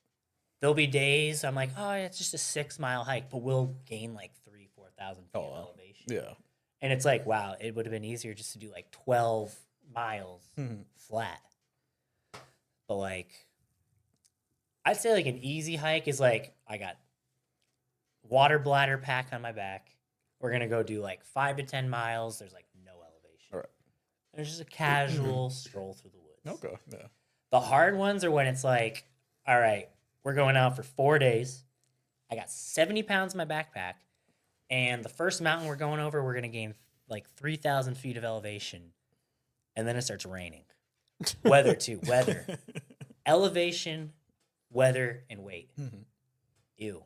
there'll be days I'm like, oh, it's just a 6-mile hike, but we'll gain like 3,000-4,000 feet of elevation. Yeah. And it's like, wow, it would have been easier just to do like 12 miles flat. But like, I'd say like an easy hike is like, I got water bladder pack on my back. We're going to go do like 5 to 10 miles. There's like no elevation. All right. There's just a casual stroll through the woods. Okay. Yeah. The hard ones are when it's like, all right, we're going out for 4 days. I got 70 pounds in my backpack. And the first mountain we're going over, we're going to gain like 3,000 feet of elevation. And then it starts raining. Weather, too. Weather. Elevation, weather, and weight. Ew.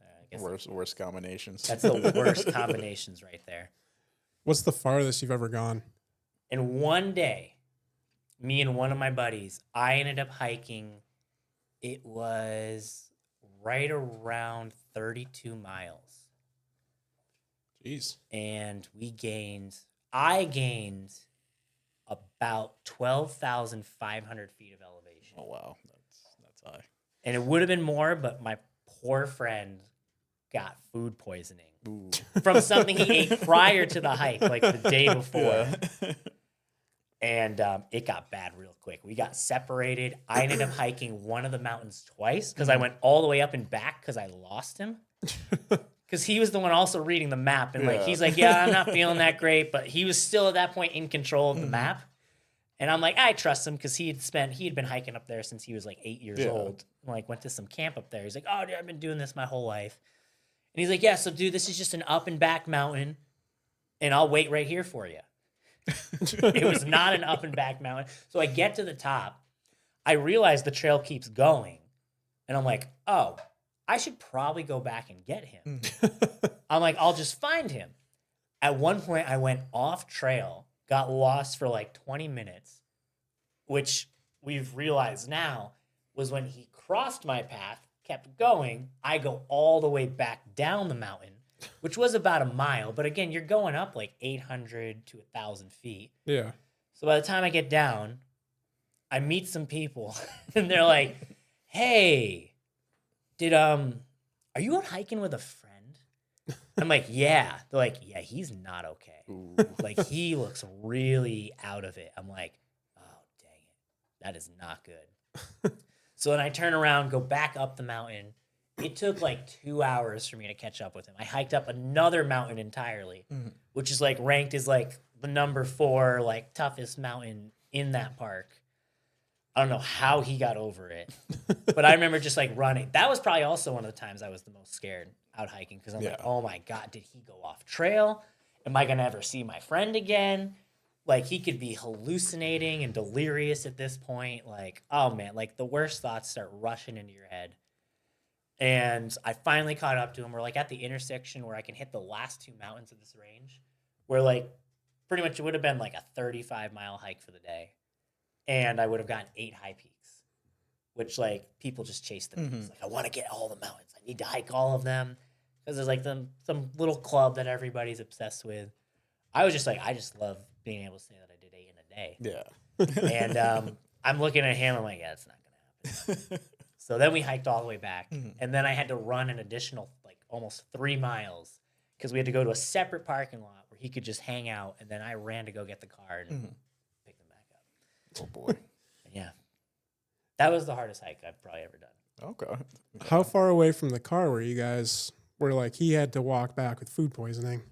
I guess Worst combinations. that's the worst combinations right there. What's the farthest you've ever gone? And one day, me and one of my buddies, I ended up hiking. It was right around 32 miles. Jeez. And I gained about 12,500 feet of elevation. Oh, wow. That's high. And it would have been more, but my poor friend got food poisoning Ooh. from something he ate prior to the hike, like the day before. Yeah. And it got bad real quick. We got separated. I ended up hiking one of the mountains twice because I went all the way up and back because I lost him. Because he was the one also reading the map. And like, Yeah. he's like, yeah, I'm not feeling that great. But he was still at that point in control of the map. And I'm like, I trust him because he had been hiking up there since he was like 8 years old. And like went to some camp up there. He's like, oh, dude, I've been doing this my whole life. And he's like, yeah, so dude, this is just an up and back mountain. And I'll wait right here for you. It was not an up and back mountain. So I get to the top. I realize the trail keeps going. And I'm like, oh, I should probably go back and get him. I'm like, I'll just find him. At one point, I went off trail, got lost for like 20 minutes, which we've realized now was when he crossed my path, kept going, I go all the way back down the mountain, which was about a mile. But again, you're going up like 800 to 1,000 feet. Yeah. So by the time I get down, I meet some people and they're like, hey, are you out hiking with a friend? I'm like, yeah. They're like, yeah, he's not okay. Ooh. Like, he looks really out of it. I'm like, oh, dang it. That is not good. So then I turn around, go back up the mountain. It took like 2 hours for me to catch up with him. I hiked up another mountain entirely, which is like ranked as like the number 4, like toughest mountain in that park. I don't know how he got over it, but I remember just like running. That was probably also one of the times I was the most scared out hiking because I'm like, oh my God, did he go off trail? Am I going to ever see my friend again? Like, he could be hallucinating and delirious at this point. Like, oh man, like the worst thoughts start rushing into your head. And I finally caught up to him. We're like at the intersection where I can hit the last 2 mountains of this range, where like pretty much it would have been like a 35-mile hike for the day. And I would have gotten 8 high peaks, which like people just chase the peaks. Like, I want to get all the mountains. I need to hike all of them because there's like some little club that everybody's obsessed with. I was just like, I just love being able to say that I did 8 in a day. Yeah. And I'm looking at him. I'm like, yeah, it's not going to happen. So then we hiked all the way back. And then I had to run an additional like almost 3 miles because we had to go to a separate parking lot where he could just hang out. And then I ran to go get the car and pick him back up. Oh boy. Yeah. That was the hardest hike I've probably ever done. Okay. How far away from the car were you guys where like he had to walk back with food poisoning?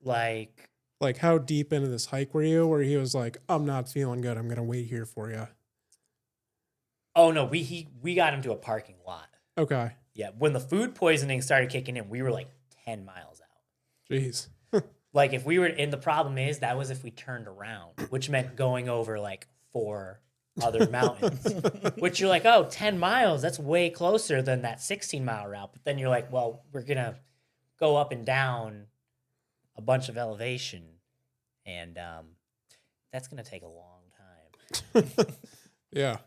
Like how deep into this hike were you where he was like, I'm not feeling good. I'm going to wait here for you. oh no, we got him to a parking lot. Okay. Yeah. When the food poisoning started kicking in, we were like 10 miles out. Jeez. Like if we were, and the problem is that was if we turned around, which meant going over like 4 other mountains, which you're like, oh, 10 miles, that's way closer than that 16-mile route. But then you're like, well, we're going to go up and down a bunch of elevation. And that's going to take a long time. Yeah.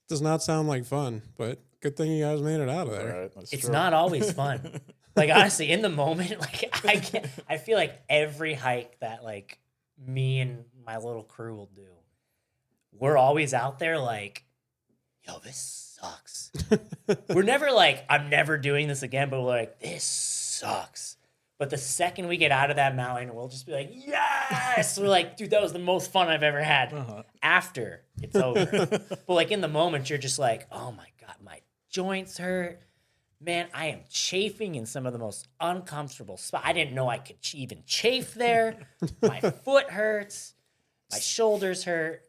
Does not sound like fun, but good thing you guys made it out of there. Right, that's It's true. not always fun. Like honestly, in the moment, like I feel like every hike that like me and my little crew will do, we're always out there like, yo, this sucks. We're never like, I'm never doing this again, but we're like, this sucks. But the second we get out of that mountain, we'll just be like, yes! We're like, dude, that was the most fun I've ever had. After it's over. But like in the moment, you're just like, oh my God, my joints hurt. Man, I am chafing in some of the most uncomfortable spots. I didn't know I could even chafe there. My foot hurts. My shoulders hurt.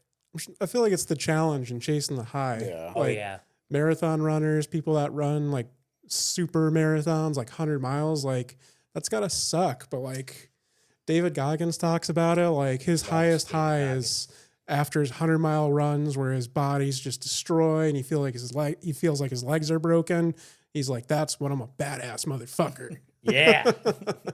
I feel like it's the challenge in chasing the high. Yeah. Oh, Like yeah. marathon runners, people that run like super marathons, like 100 miles, like that's got to suck. But like David Goggins talks about it, like his highest high is after his 100-mile runs where his body's just destroyed and he feels like his legs are broken. He's like, that's when I'm a badass motherfucker. Yeah.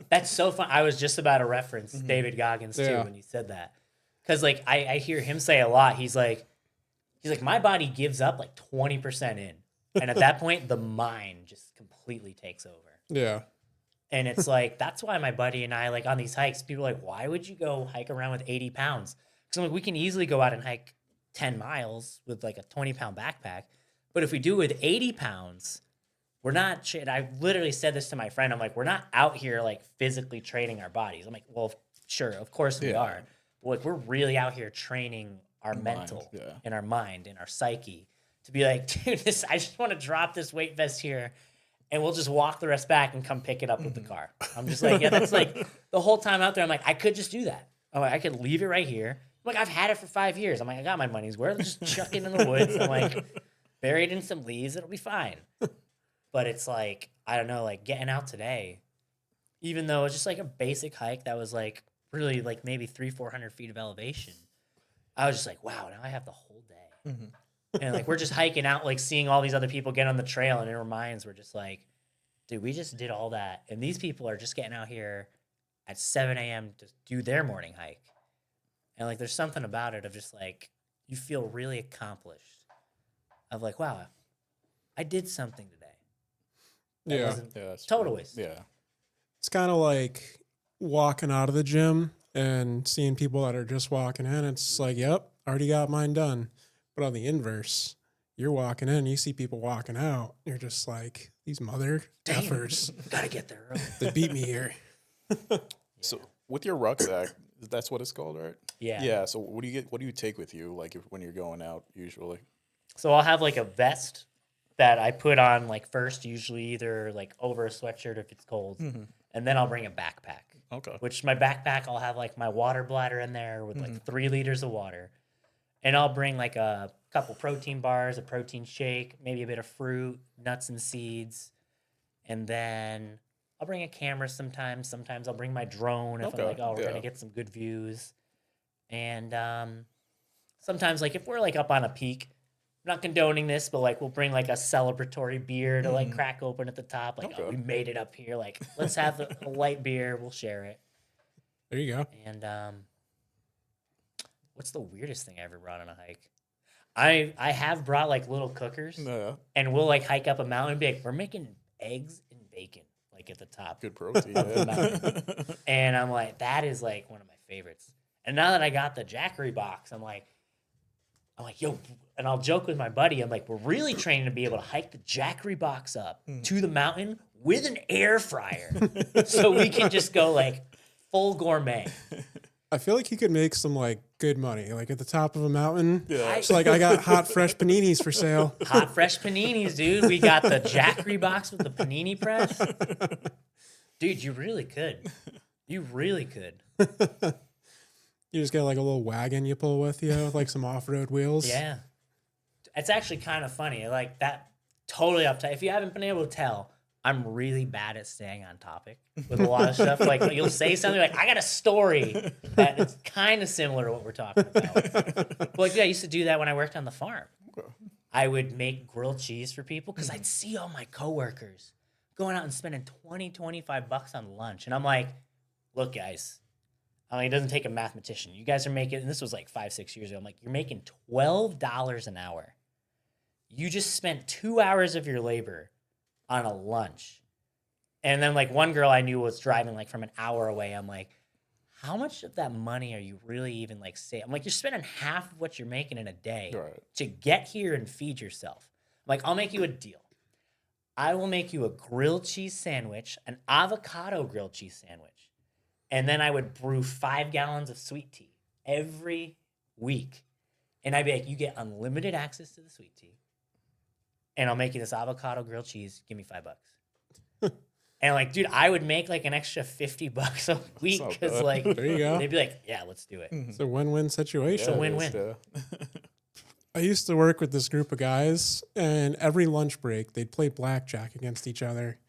That's so fun. I was just about to reference David Goggins too Yeah. when you said that. Because like I hear him say a lot, he's like, my body gives up like 20% in. And at that point, the mind just completely takes over. Yeah. And it's like, that's why my buddy and I, like on these hikes, people are like, why would you go hike around with 80 pounds? Because like, we can easily go out and hike 10 miles with like a 20-pound backpack. But if we do it with 80 pounds, we're not, I literally said this to my friend. I'm like, we're not out here like physically training our bodies. I'm like, well, sure, of course we are. But like, we're really out here training our mental and our mind and our psyche to be like, dude, I just want to drop this weight vest here and we'll just walk the rest back and come pick it up with the car. I'm just like, yeah, that's like the whole time out there. I'm like, I could just do that. I'm like, I could leave it right here. I'm like, I've had it for 5 years. I'm like, I got my money's worth. Just chuck it in the woods. I'm like, buried in some leaves. It'll be fine. But it's like, I don't know, like getting out today, even though it's just like a basic hike that was like really like maybe 300-400 feet of elevation. I was just like, wow, now I have the whole day. And like, we're just hiking out, like seeing all these other people get on the trail. And in our minds, we're just like, dude, we just did all that. And these people are just getting out here at 7 a.m. to do their morning hike. And like, there's something about it of just like, you feel really accomplished of like, wow, I did something today. That wasn't total waste. Yeah. It's kind of like walking out of the gym and seeing people that are just walking in. It's like, yep, already got mine done. But on the inverse, you're walking in, you see people walking out. You're just like, these mother effers. Gotta get there early. They beat me here. So with your rucksack, that's what it's called, right? Yeah. Yeah. So what do you take with you, like when you're going out usually? So I'll have like a vest that I put on like first, usually either like over a sweatshirt if it's cold, and then I'll bring a backpack. Okay. Which my backpack, I'll have like my water bladder in there with like 3 liters of water, and I'll bring like a couple protein bars, a protein shake, maybe a bit of fruit, nuts and seeds, and then I'll bring a camera sometimes. Sometimes I'll bring my drone if I'm like, oh, we're gonna get some good views, and sometimes like if we're like up on a peak. I'm not condoning this, but like we'll bring like a celebratory beer to like crack open at the top. Like, oh, we made it up here. Like, let's have a light beer. We'll share it. There you go. And what's the weirdest thing I ever brought on a hike? I have brought like little cookers, and we'll like hike up a mountain and be like, we're making eggs and bacon like at the top. Good protein. Of the mountain. And I'm like, that is like one of my favorites. And now that I got the Jackery box, I'm like, yo, and I'll joke with my buddy. I'm like, we're really training to be able to hike the Jackery box up to the mountain with an air fryer. So we can just go like full gourmet. I feel like you could make some like good money, like at the top of a mountain. Yeah. It's like, I got hot, fresh paninis for sale. Hot, fresh paninis, dude. We got the Jackery box with the panini press. Dude, you really could. You really could. You just get like a little wagon you pull with you, with like some off-road wheels. Yeah. It's actually kind of funny. Like that, totally up to, if you haven't been able to tell, I'm really bad at staying on topic with a lot of stuff. Like you'll say something like, I got a story that it's kind of similar to what we're talking about. But like, yeah, I used to do that when I worked on the farm. I would make grilled cheese for people because I'd see all my coworkers going out and spending $20-$25 on lunch. And I'm like, look, guys, I mean, it doesn't take a mathematician. You guys are making, and this was like 5-6 years ago. I'm like, you're making $12 an hour. You just spent 2 hours of your labor on a lunch. And then like one girl I knew was driving like from an hour away. I'm like, how much of that money are you really even like saving? I'm like, you're spending half of what you're making in a day to get here and feed yourself. I'm like, I'll make you a deal. I will make you a grilled cheese sandwich, an avocado grilled cheese sandwich. And then I would brew 5 gallons of sweet tea every week. And I'd be like, you get unlimited access to the sweet tea. And I'll make you this avocado grilled cheese. Give me $5. And like, dude, I would make like an extra $50 a week because like, there you go. They'd be like, yeah, let's do it. It's a win-win situation. It's a win-win. I used to work with this group of guys, and every lunch break, they'd play blackjack against each other.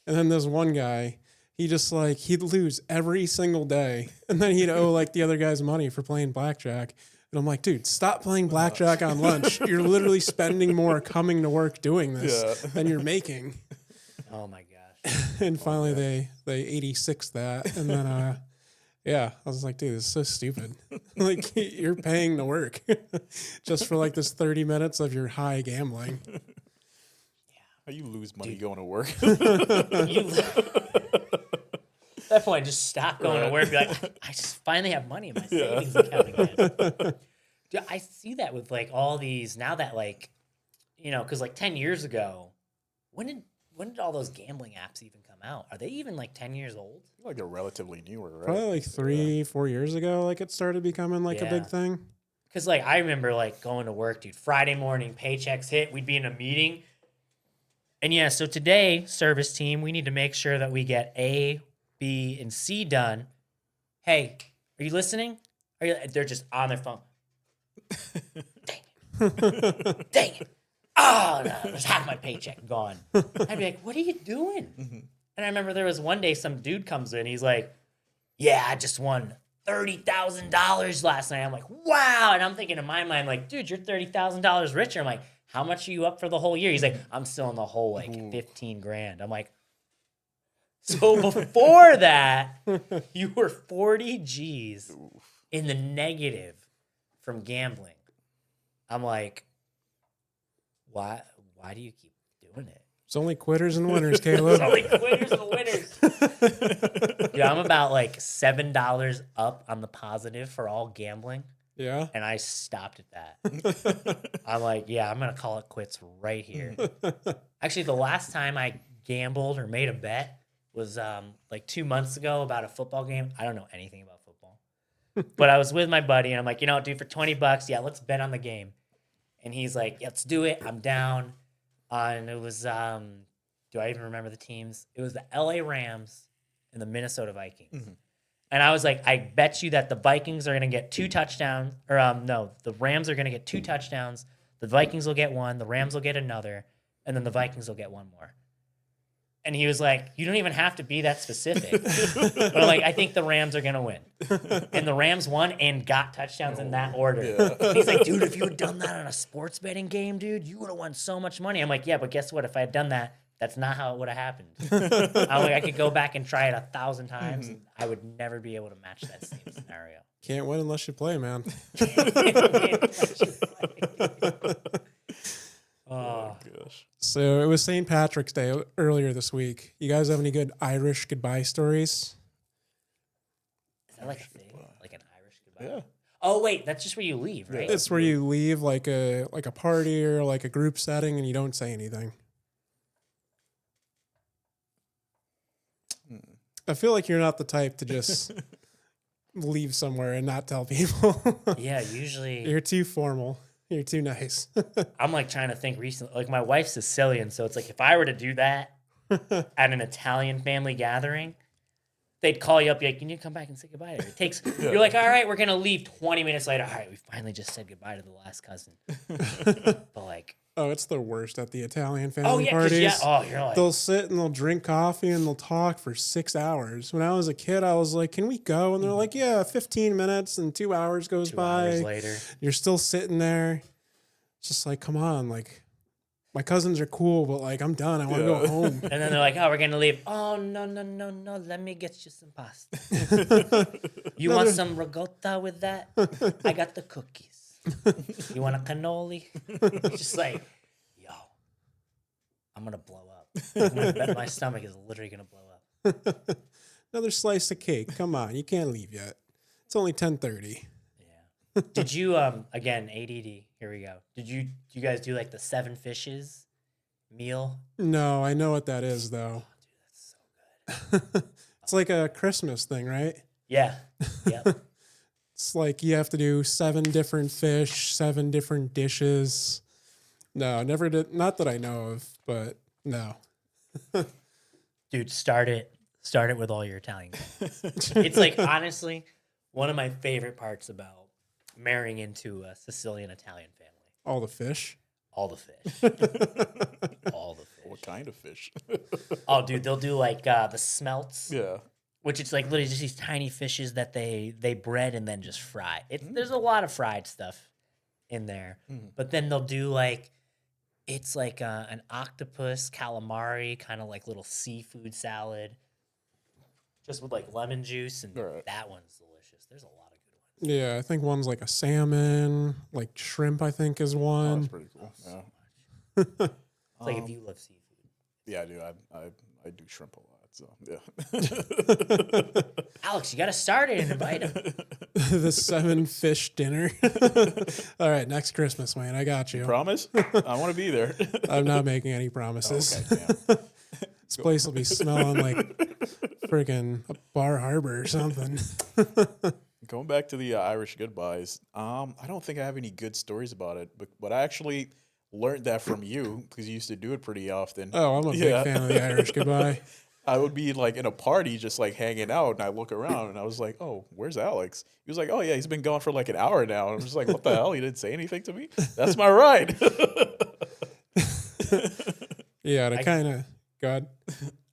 And then there's one guy, he just like, he'd lose every single day. And then he'd owe like the other guy's money for playing blackjack. And I'm like, dude, stop playing blackjack on lunch. You're literally spending more coming to work doing this than you're making. Oh my gosh. And finally they 86 that. And then, yeah, I was like, dude, this is so stupid. Like, you're paying to work just for like this 30 minutes of your high gambling. How you lose money going to work? At that point, just stop going to work and be like, I just finally have money in my savings account again. Dude, I see that with like all these, now that like, you know, because like 10 years ago, when did all those gambling apps even come out? Are they even like 10 years old? Like they're relatively newer, right? Probably like 3-4 years ago, like it started becoming like a big thing. Because like I remember like going to work, dude, Friday morning, paychecks hit, we'd be in a meeting. And yeah, so today, service team, we need to make sure that we get A, B, and C done. Hey, are you listening? They're just on their phone. Dang it. Oh, no, there's half my paycheck gone. I'd be like, what are you doing? And I remember there was one day some dude comes in. He's like, yeah, I just won $30,000 last night. I'm like, wow. And I'm thinking in my mind, like, dude, you're $30,000 richer. I'm like, how much are you up for the whole year? He's like, I'm still in the hole, like 15 grand. I'm like, so before that, you were 40 G's in the negative from gambling. I'm like, why do you keep doing it? It's only quitters and winners, Caleb. It's only quitters and winners. Dude, I'm about like $7 up on the positive for all gambling. Yeah. And I stopped at that. I'm like, yeah, I'm going to call it quits right here. Actually, the last time I gambled or made a bet was like 2 months ago about a football game. I don't know anything about football. But I was with my buddy, and I'm like, you know, dude, for $20, yeah, let's bet on the game. And he's like, yeah, let's do it. I'm down. And it was, do I even remember the teams? It was the LA Rams and the Minnesota Vikings. And I was like, I bet you that the Vikings are going to get 2 touchdowns. Or no, the Rams are going to get 2 touchdowns. The Vikings will get 1. The Rams will get another. And then the Vikings will get 1 more. And he was like, you don't even have to be that specific. But like, I think the Rams are going to win. And the Rams won and got touchdowns in that order. Yeah. And he's like, dude, if you had done that on a sports betting game, dude, you would have won so much money. I'm like, yeah, but guess what? If I had done that, that's not how it would have happened. I'm like, I could go back and try it 1,000 times. And I would never be able to match that same scenario. Can't win unless you play, man. Oh, gosh. So it was St. Patrick's Day earlier this week. You guys have any good Irish goodbye stories? Is that like a thing? Like an Irish goodbye? Yeah. Oh, wait, that's just where you leave, right? It's where you leave like a party or like a group setting and you don't say anything. I feel like you're not the type to just leave somewhere and not tell people. Yeah, usually. You're too formal. You're too nice. I'm like trying to think recently. Like my wife's Sicilian, so it's like if I were to do that at an Italian family gathering, they'd call you up, be like, "You need to come back and say goodbye to her." It takes. You're like, "All right, we're gonna leave." 20 minutes later, all right, we finally just said goodbye to the last cousin. But like, oh, it's the worst at the Italian family parties. You're like, they'll sit and they'll drink coffee and they'll talk for 6 hours. When I was a kid, I was like, "Can we go?" And they're like, "Yeah, 15 minutes." And 2 hours goes 2 by. hours later, you're still sitting there. It's just like, come on, like my cousins are cool, but like I'm done. I want to go home. and then they're like, "Oh, we're gonna leave." Oh no! Let me get you some pasta. You want some ricotta with that? I got the cookies. You want a cannoli? Just like, yo, I'm gonna blow up. My stomach is literally gonna blow up. Another slice of cake. Come on, you can't leave yet. It's only 10:30. Yeah. Did you again ADD? Here we go. Did you guys do like the 7 fishes meal? No, I know what that is though. Oh, dude, that's so good. It's like a Christmas thing, right? Yeah. Yep. It's like you have to do 7 different fish, 7 different dishes. No, never did. Not that I know of, but no. Dude, start it with all your Italian guys. It's like honestly one of my favorite parts about marrying into a Sicilian Italian family. All the fish. All the fish. All the fish. What kind of fish? Oh, dude, they'll do like the smelts. Yeah. Which it's like literally just these tiny fishes that they bread and then just fry. There's a lot of fried stuff in there. But then they'll do like, it's like an octopus, calamari, kind of like little seafood salad. Just with like lemon juice, and that one's delicious. There's a lot of good ones. Yeah, I think one's like a salmon, like shrimp, I think is Oh, one. that's pretty cool. Yeah. It's like if you love seafood. Yeah, I do. I do shrimp a lot. So yeah. Alex, you got to start it and invite him. The 7 fish dinner. All right, next Christmas, Wayne. I got you. Promise? I want to be there. I'm not making any promises. Okay, damn. This place will be smelling like friggin' Bar Harbor or something. Going back to the Irish goodbyes, I don't think I have any good stories about it, but I actually learned that from you because you used to do it pretty often. Oh, I'm a big fan of the Irish goodbye. I would be like in a party, just like hanging out, and I look around, and I was like, "Oh, where's Alex?" He was like, "Oh yeah, he's been gone for like an hour now." And I'm just like, "What the hell? He didn't say anything to me? That's my ride." Yeah, to kind of God.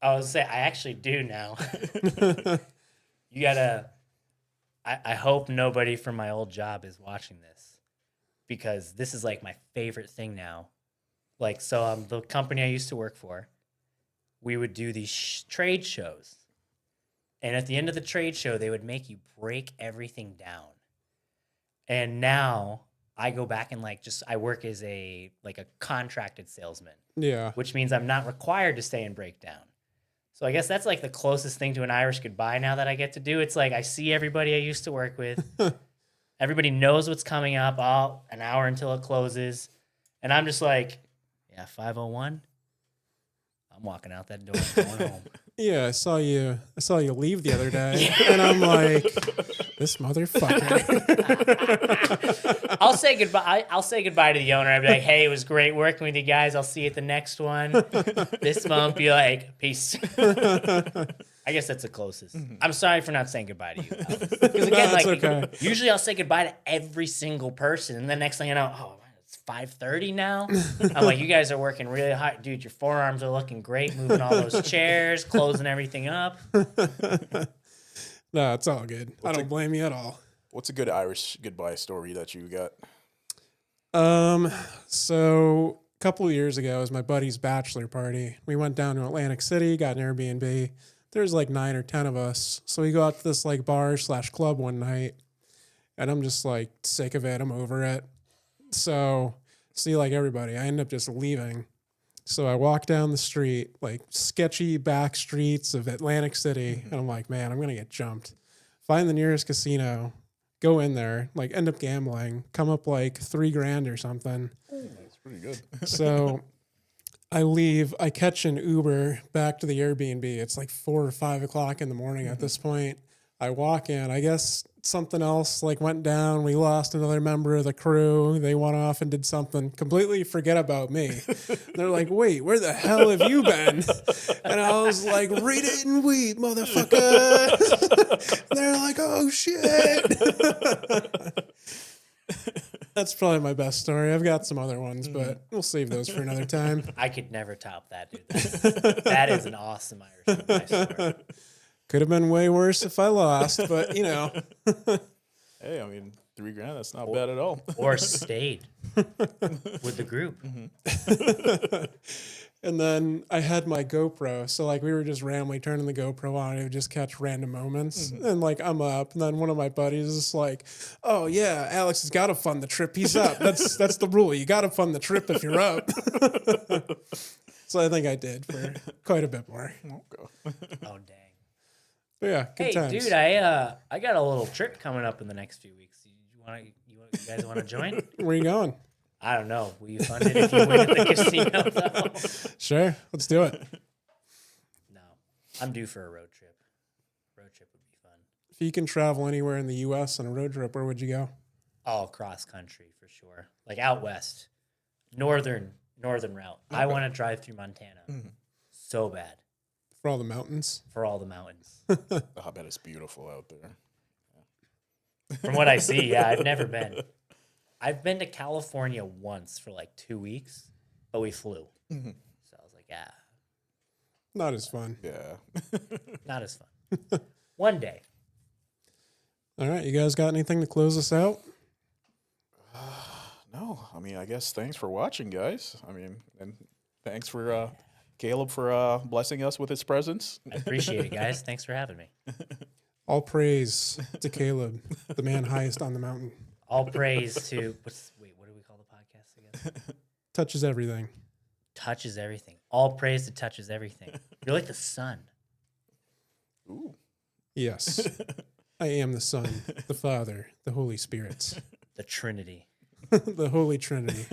I was say I actually do now. You gotta. I hope nobody from my old job is watching this, because this is like my favorite thing now. Like, so the company I used to work for, we would do these trade shows. And at the end of the trade show, they would make you break everything down. And now I go back and I work as a contracted salesman, Yeah. which means I'm not required to stay and break down. So I guess that's like the closest thing to an Irish goodbye now that I get to do. It's like I see everybody I used to work with. Everybody knows what's coming up, an hour until it closes. And I'm just like, yeah, 5:01. I'm walking out that door and going home. Yeah, I saw you leave the other day, and I'm like, this motherfucker. I'll say goodbye. I'll say goodbye to the owner. I'll be like, hey, it was great working with you guys. I'll see you at the next one. This month, be like, peace. I guess that's the closest. I'm sorry for not saying goodbye to you. Because again, okay. Usually I'll say goodbye to every single person, and the next thing you know, oh, it's 5:30 now. I'm like, you guys are working really hard, dude. Your forearms are looking great, moving all those chairs, closing everything up. No, it's all good. I don't blame you at all. What's a good Irish goodbye story that you got? So a couple of years ago, it was my buddy's bachelor party. We went down to Atlantic City, got an Airbnb. There's like 9 or 10 of us. So we go out to this like bar/club one night, and I'm just like sick of it. I'm over it. So see, like everybody, I end up just leaving. So I walk down the street, like sketchy back streets of Atlantic City, and I'm like, man, I'm gonna get jumped. Find the nearest casino, go in there, like end up gambling, come up like $3,000 or something. That's pretty good. So I leave, I catch an Uber back to the Airbnb. It's like 4 or 5 o'clock in the morning at this point. I walk in, I guess something else like went down. We lost another member of the crew. They went off and did something. Completely forget about me. They're like, wait, where the hell have you been? And I was like, read it and weep, motherfucker. They're like, oh shit. That's probably my best story. I've got some other ones, but we'll save those for another time. I could never top that, dude. That is an awesome Irish goodbye story. Could have been way worse if I lost, but you know. Hey, I mean, $3,000, that's not bad at all. Or stayed with the group. And then I had my GoPro. So like we were just randomly turning the GoPro on and it would just catch random moments. And like I'm up. And then one of my buddies is like, oh yeah, Alex has got to fund the trip. He's up. That's the rule. You got to fund the trip if you're up. So I think I did for quite a bit more. Okay. Oh, dang. But yeah, good Hey, times. dude, I got a little trip coming up in the next few weeks. You guys want to join? Where are you going? I don't know. Will you fund it if you win at the casino, though? Sure. Let's do it. No. I'm due for a road trip. Road trip would be fun. If you can travel anywhere in the U.S. on a road trip, where would you go? All cross country, for sure. Like out west. Northern route. Okay. I want to drive through Montana. So bad. For all the mountains? For all the mountains. I bet it's beautiful out there. From what I see, yeah, I've never been. I've been to California once for like 2 weeks, but we flew. So I was like, yeah. Not as fun. Yeah. Not as fun. One day. All right. You guys got anything to close us out? No. I mean, I guess thanks for watching, guys. I mean, and thanks for Caleb for blessing us with his presence. I appreciate it, guys. Thanks for having me. All praise to Caleb, the man highest on the mountain. All praise to what do we call the podcast again? Touches everything. Touches everything. All praise to touches everything. You're like the sun. Ooh. Yes. I am the Son, the Father, the Holy Spirit. The Trinity. The Holy Trinity.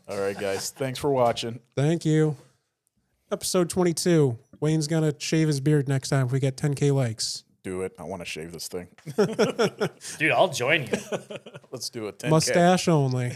All right, guys. Thanks for watching. Thank you. Episode 22. Wayne's going to shave his beard next time if we get 10K likes. Do it. I want to shave this thing. Dude, I'll join you. Let's do it. 10K. Mustache only.